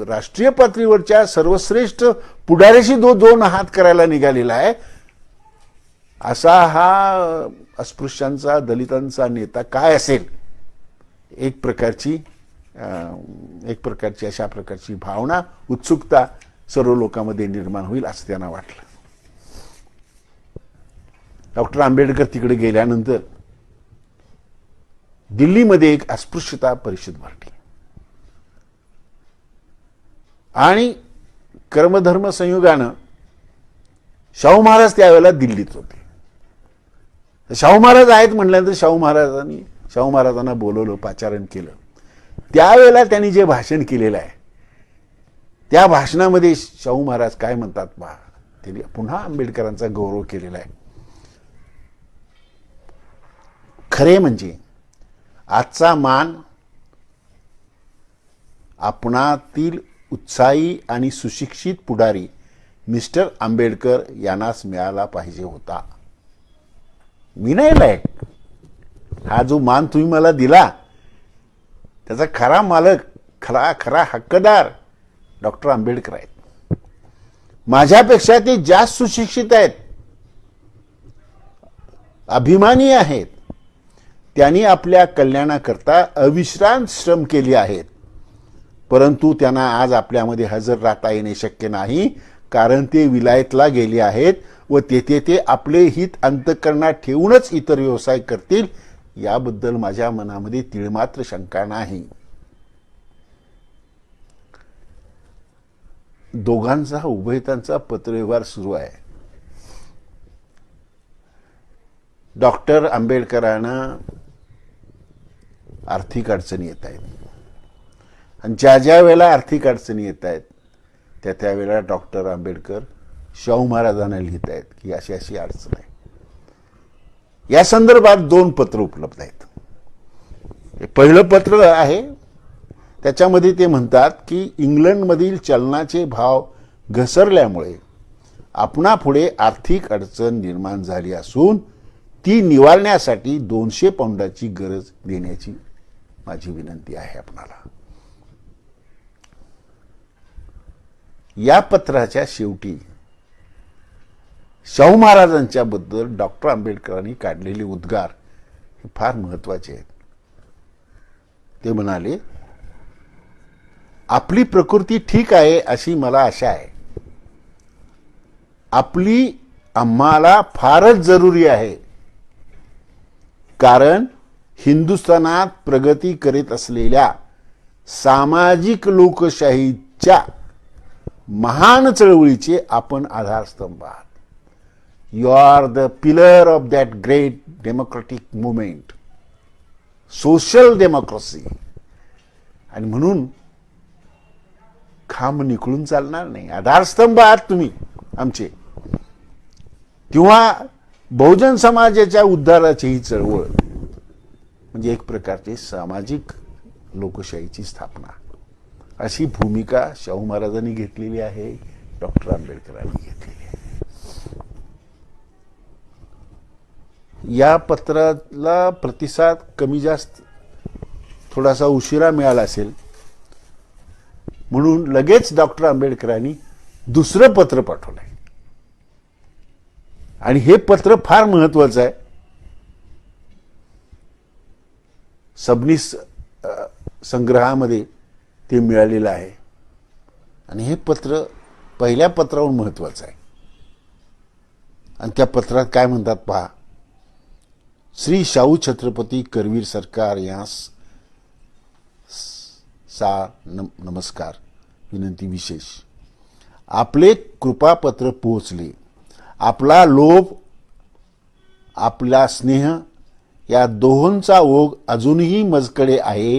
राष्ट्रीय पातळीवरच्या सर्वश्रेष्ठ पुढाऱ्याशी दोन हात करायला निघालेला आहे, असा हा अस्पृश्यांचा, दलितांचा नेता काय असेल, एक प्रकारची अशा प्रकारची भावना, उत्सुकता सर्व लोकांमध्ये निर्माण होईल असं त्यांना वाटलं. डॉक्टर आंबेडकर तिकडे गेल्यानंतर दिल्लीमध्ये एक अस्पृश्यता परिषद भरली आणि कर्मधर्म संयोगानं शाहू महाराज त्यावेळेला दिल्लीत होते. शाहू महाराज आहेत म्हटल्यानंतर शाहू महाराजांना बोलवलं, पाचारण केलं. त्यावेळेला त्यांनी जे भाषण केलेलं आहे त्या भाषणामध्ये शाहू महाराज काय म्हणतात पहा, त्यांनी पुन्हा आंबेडकरांचा गौरव केलेला आहे. खरे म्हणजे आजचा मान आपणातील उत्साही आणि सुशिक्षित पुढारी मिस्टर आंबेडकर यांनाच मिळाला पाहिजे होता. मी नाही लायक, हा जो मान तुम्ही मला दिला त्याचा खरा मालक, खरा हक्कदार डॉक्टर आंबेडकर आहेत. माझ्यापेक्षा ते जास्त सुशिक्षित आहेत, अभिमानी आहेत. त्यांनी आपल्या कल्याणाकरता अविश्रांत श्रम केले आहेत, परंतु त्यांना आज आपल्यामध्ये हजर राहता येणे शक्य नाही, कारण ते विलायतला गेले आहेत व तेथे ते आपले हित अंतःकरणात ठेवूनच इतर व्यवसाय करतील, याबद्दल माझ्या मनामध्ये तिळमात्र शंका नाही. दोघांचा उभयतांचा पत्रव्यवहार सुरू आहे. डॉक्टर आंबेडकरांना आर्थिक अडचणी येत आहेत, आणि ज्या वेळेला आर्थिक अडचणी येत आहेत त्या वेळेला डॉक्टर आंबेडकर शाहू महाराजांना लिहित आहेत की अशी अशी अडचण आहे. या संदर्भात 2 पत्र उपलब्ध आहेत. पहिलं पत्र आहे त्याच्यामध्ये ते म्हणतात की इंग्लंडमधील चलनाचे भाव घसरल्यामुळे आपणापुढे आर्थिक अडचण निर्माण झाली असून ती निवारण्यासाठी 200 पाऊंडाची गरज देण्याची माझी विनंती आहे आपणाला. या पत्राच्या शेवटी शाहू महाराजांच्या बद्दल डॉक्टर आंबेडकरांनी काढलेले उद्गार हे फार महत्वाचे आहेत. ते म्हणाले, आपली प्रकृती ठीक आहे अशी मला आशा आहे. आपली आम्हाला फारच जरुरी आहे, कारण हिंदुस्थानात प्रगती करीत असलेल्या सामाजिक लोकशाहीच्या महान चळवळीचे आपण आधारस्तंभ आहात. You are the pillar of that great democratic movement, social democracy. आणि म्हणून खांब निखळून चालणार नाही. आधारस्तंभ आहात तुम्ही आमचे. किंवा बहुजन समाजाच्या उद्धाराची ही चळवळ म्हणजे एक प्रकारची सामाजिक लोकशाहीची स्थापना, अशी भूमिका शाहू महाराजांनी घेतलेली आहे, डॉक्टर आंबेडकरांनी घेतलेली आहे. या पत्राला प्रतिसाद कमी जास्त थोडासा उशिरा मिळाला असेल, म्हणून लगेच डॉक्टर आंबेडकरांनी दुसरं पत्र पाठवलंय. आणि हे पत्र फार महत्वाचं आहे. सबनीस संग्रहामध्ये ते मिळालेलं आहे. आणि हे पत्र पहिल्या पत्राहून महत्वाचं आहे. आणि त्या पत्रात काय म्हणतात पहा. श्री शाहू छत्रपती करवीर सरकार यांस नमस्कार. विनंती विशेष. आपले कृपापत्र पोहोचले. आपला लोभ, आपला स्नेह या दोहोंचा ओघ अजूनही मजकडे आहे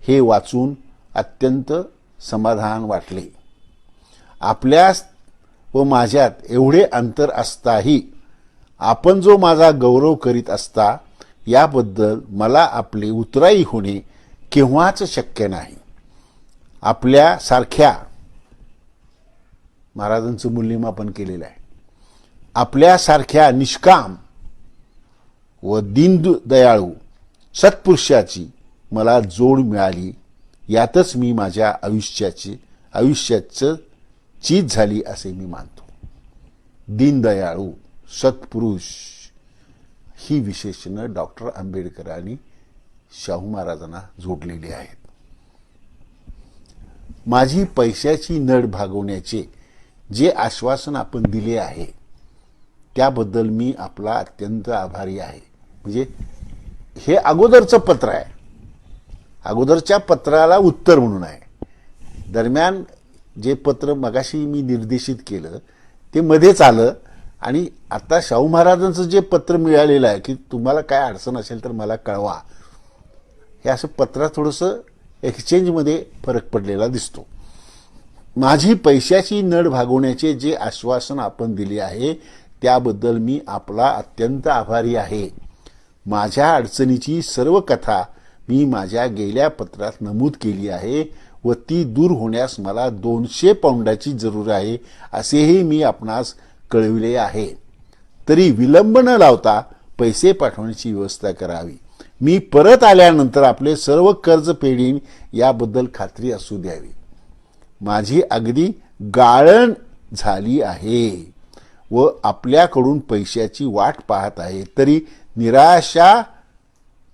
हे वाचून अत्यंत समाधान वाटले. आपल्यास व माझ्यात एवढे अंतर असताही आपण जो माझा गौरव करीत असता याबद्दल मला आपले उतराई होणे केव्हाच शक्य नाही. आपल्यासारख्या महाराजांचं मूल्यमापन केलेलं आहे. आपल्यासारख्या निष्काम व दीनदयाळू सत्पुरुषाची मला जोड मिळाली यातच मी माझ्या आयुष्याचं चीज झाली असे मी मानतो. दीनदयाळू सत्पुरुष ही विशेषणं डॉक्टर आंबेडकरांनी शाहू महाराजांना जोडलेली आहेत. माझी पैशाची नड भागवण्याचे जे आश्वासन आपण दिले आहे त्याबद्दल मी आपला अत्यंत आभारी आहे. म्हणजे हे अगोदरचं पत्र आहे. अगोदरच्या पत्राला उत्तर म्हणून आहे. दरम्यान जे पत्र मगाशी मी निर्देशित केलं ते मध्येच आलं. आणि आता शाहू महाराजांचं जे पत्र मिळालेलं आहे की तुम्हाला काय अडचण असेल तर मला कळवा, हे असं पत्रात थोडंसं एक्सचेंजमध्ये फरक पडलेला दिसतो. माझी पैशाची नड भागवण्याचे जे आश्वासन आपण दिले आहे त्याबद्दल मी आपला अत्यंत आभारी आहे. माझ्या अडचणीची सर्व कथा मी माझ्या गेल्या पत्रात नमूद केली आहे व ती दूर होण्यास मला 200 पाऊंडाची जरूर आहे असेही मी आपणास कळविले आहे. तरी विलंब न लावता पैसे पाठवण्याची व्यवस्था करावी. मी परत आल्यानंतर आपले सर्व कर्ज फेडीन याबद्दल खात्री असू द्यावी. माझी अगदी गाळण झाली आहे व आपल्याकडून पैशाची वाट पाहत आहे. तरी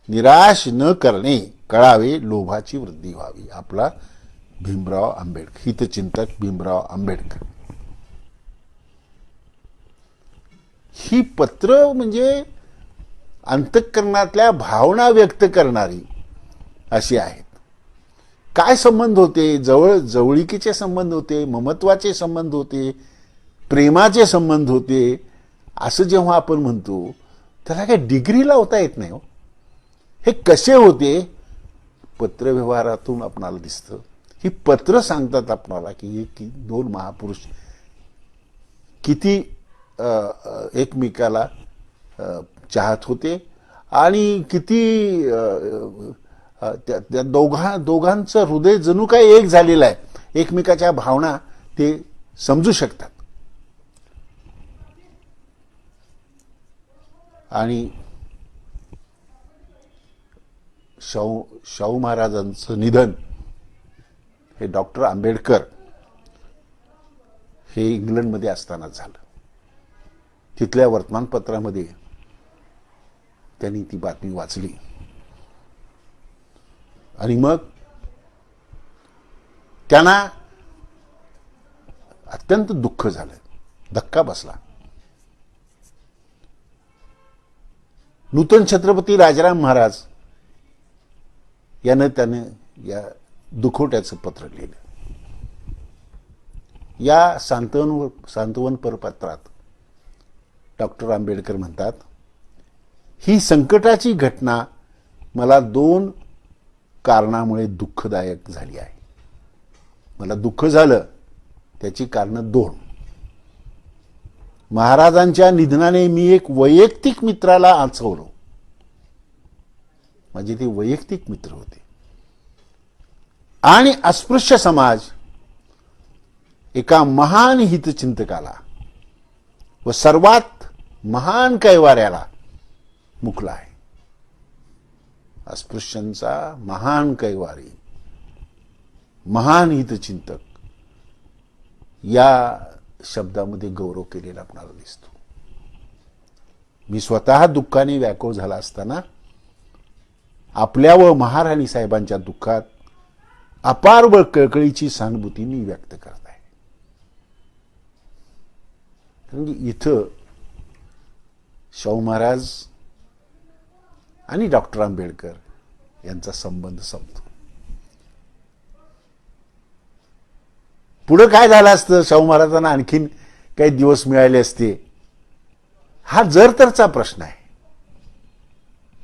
निराश न करणे कळावे. लोभाची वृद्धी व्हावी. आपला भीमराव आंबेडकर, हितचिंतक भीमराव आंबेडकर. ही पत्र म्हणजे अंतःकरणातल्या भावना व्यक्त करणारी अशी आहेत. काय संबंध होते? जवळीकीचे संबंध होते, ममत्वाचे संबंध होते, प्रेमाचे संबंध होते. असं जेव्हा आपण म्हणतो त्याला काही डिग्री लावता येत नाही हो. हे कसे होते? पत्रव्यवहारातून आपणाला दिसतं. ही पत्र सांगतात आपणाला की हे दोन महापुरुष किती एकमेकाला चाहत होते आणि किती त्या दोघांचं हृदय जणू काय एक झालेलं आहे. एकमेकाच्या भावना ते समजू शकतात. आणि शाहू महाराजांचं निधन हे डॉक्टर आंबेडकर हे इंग्लंडमध्ये असतानाच झालं. तिथल्या वर्तमानपत्रामध्ये त्यांनी ती बातमी वाचली आणि मग त्यांना अत्यंत दुःख झालं, धक्का बसला. नूतन छत्रपती राजाराम महाराज यानं त्याने या दुखवट्याचं पत्र लिहिलं. या सांत्वनपर पत्रात डॉक्टर आंबेडकर म्हणतात, ही संकटाची घटना मला 2 कारणामुळे दुःखदायक झाली आहे. मला दुःख झालं त्याची कारणं 2. महाराजांच्या निधनाने मी एक वैयक्तिक मित्राला आचवलो. म्हणजे ते वैयक्तिक मित्र होते. आणि अस्पृश्य समाज एका महान हितचिंतकाला व सर्वात महान कैवाऱ्याला मुकला आहे. अस्पृश्यांचा महान कैवारी, महान हितचिंतक या शब्दामध्ये गौरव केलेला आपल्याला दिसतो. मी स्वतः दुःखाने व्याकुळ झाला असताना आपल्या व महाराणी साहेबांच्या दुःखात अपार व कळकळीची सहानुभूती मी व्यक्त करत आहे. म्हणजे इथं शाहू महाराज आणि डॉक्टर आंबेडकर यांचा संबंध संपतो. पुढे काय झालं असतं, शाहू महाराजांना आणखीन काही दिवस मिळाले असते, हा जर तरचा प्रश्न आहे.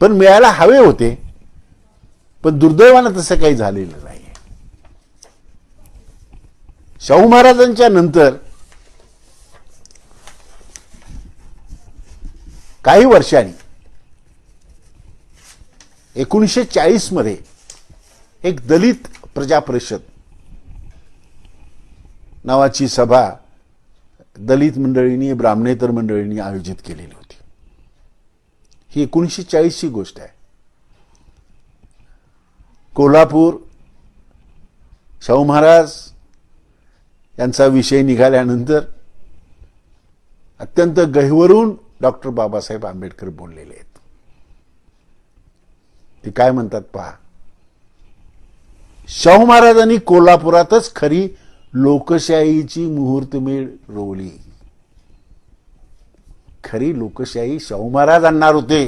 पण मिळायला हवे होते, पण दुर्दैवानं तसं काही झालेलं नाही. शाहू महाराजांच्या नंतर काही वर्षांनी 1940 मध्ये एक दलित प्रजा परिषद नावाची सभा दलित मंडळींनी, ब्राह्मणेतर मंडळींनी आयोजित केलेली होती. ही 1940 ची गोष्ट आहे. कोल्हापूर शाहू महाराज यांचा विषय निघाल्यानंतर अत्यंत गहिवरून डॉक्टर बाबासाहेब आंबेडकर बोललेले आहेत. ते काय म्हणतात पहा, शाहू महाराजांनी कोल्हापुरातच खरी लोकशाहीची मुहूर्तमेढ रोवली. खरी लोकशाही शाहू महाराज आणणार होते.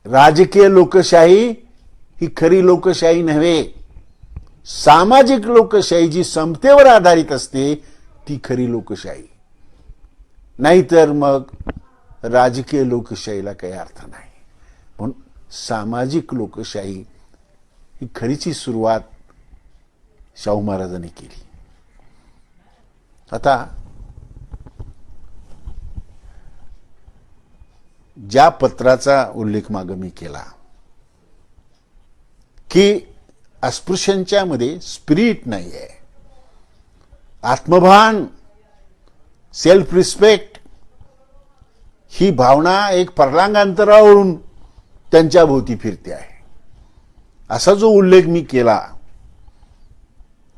राजकीय लोकशाही ही खरी लोकशाही नव्हे. सामाजिक लोकशाही जी समतेवर आधारित असते ती खरी लोकशाही. नाहीतर मग राजकीय लोकशाहीला काही अर्थ नाही. पण सामाजिक लोकशाही ही खरीची सुरुवात शाहू महाराजांनी केली. आता ज्या पत्राचा उल्लेख मागे मी केला की अस्पृश्यांच्या मध्ये स्पिरिट नाही आहे, आत्मभान, सेल्फ रिस्पेक्ट ही भावना एक परलांग अंतरावरून त्यांच्या भोवती फिरते आहे, असा जो उल्लेख मी केला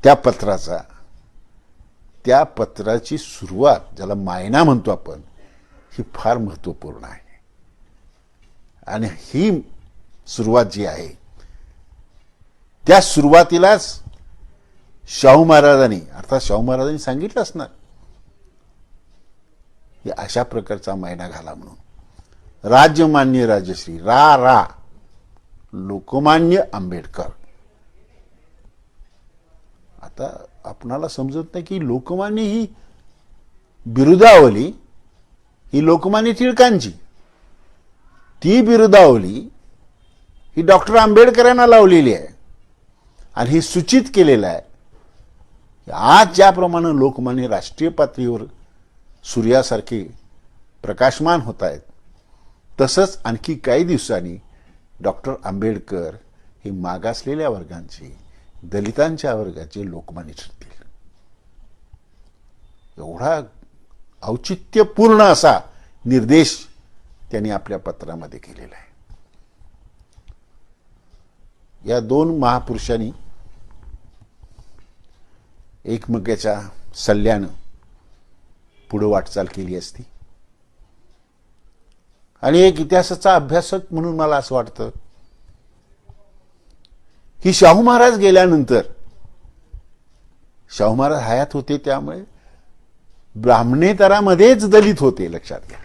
त्या पत्राचा, त्या पत्राची सुरुवात ज्याला मायना म्हणतो आपण, ही फार महत्वपूर्ण आहे. आणि ही सुरुवात जी आहे त्या सुरुवातीलाच शाहू महाराजांनी, अर्थात शाहू महाराजांनी सांगितलं असणार की अशा प्रकारचा मायना घाला म्हणून. राज्यमान्य राजश्री रा लोकमान्य आंबेडकर. आता आपणाला समजत नाही की लोकमान्य ही बिरुदावली ही लोकमान्य टिळकांची, ती बिरुदावली ही डॉक्टर आंबेडकरांना लावलेली आहे. आणि हे सूचित केलेलं आहे की आज ज्याप्रमाणे लोकमान्य राष्ट्रीय पातळीवर सूर्यासारखे प्रकाशमान होत आहेत, तसंच आणखी काही दिवसांनी डॉक्टर आंबेडकर हे मागासलेल्या वर्गांचे, दलितांच्या वर्गाचे लोकमान्य ठरतील. एवढा औचित्यपूर्ण असा निर्देश त्यांनी आपल्या पत्रामध्ये केलेला आहे. या दोन महापुरुषांनी एकमेकाच्या सल्ल्यानं पुढे वाटचाल केली असती. आणि एक इतिहासाचा अभ्यासक म्हणून मला असं वाटतं की शाहू महाराज गेल्यानंतर, शाहू महाराज हयात होते त्यामुळे ब्राह्मणेतरामध्येच दलित होते, लक्षात घ्या.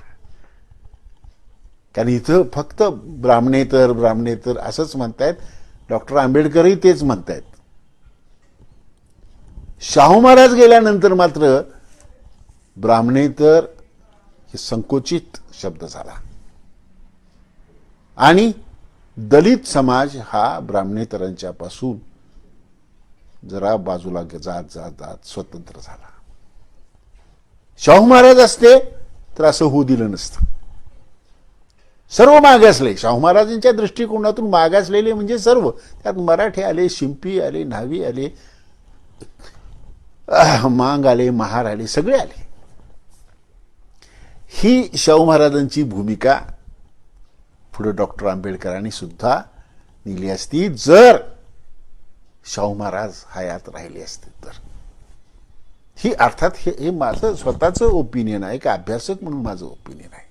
कारण इथं फक्त ब्राह्मणेतर असंच म्हणतायत. डॉक्टर आंबेडकरही तेच म्हणतायत. शाहू महाराज गेल्यानंतर मात्र ब्राह्मणेतर हे संकोचित शब्द झाला आणि दलित समाज हा ब्राह्मणेतरांच्या पासून जरा बाजूला जात जात जात स्वतंत्र झाला. शाहू महाराज असते तर असं होऊ दिलं नसतं. सर्व मागासले, शाहू महाराजांच्या दृष्टिकोनातून मागासलेले म्हणजे सर्व, त्यात मराठे आले, शिंपी आले, न्हावी आले, मांग आले, महार आले, सगळे आले. ही शाहू महाराजांची भूमिका पुढे डॉक्टर आंबेडकरांनी सुद्धा नेली असती जर शाहू महाराज हयात राहिले असते तर. ही अर्थात हे माझं स्वतःचं ओपिनियन आहे, का अभ्यासक म्हणून माझं ओपिनियन आहे.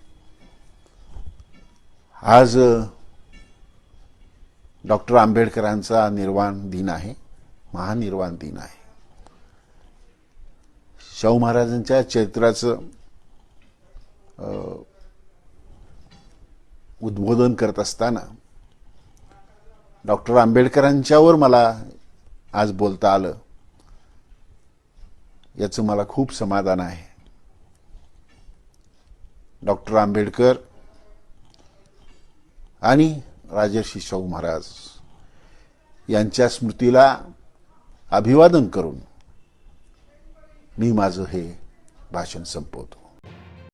आज डॉक्टर आंबेडकरांचा निर्वाण दिन आहे, महानिर्वाण दिन आहे. शाहू महाराजांच्या चरित्राचं उद्बोधन करत असताना डॉक्टर आंबेडकरांच्यावर मला आज बोलता आलं, याचं मला खूप समाधान आहे. डॉक्टर आंबेडकर आणि राजर्षी शाहू महाराज यांच्या स्मृतीला अभिवादन करून मी माझं हे भाषण संपवतो.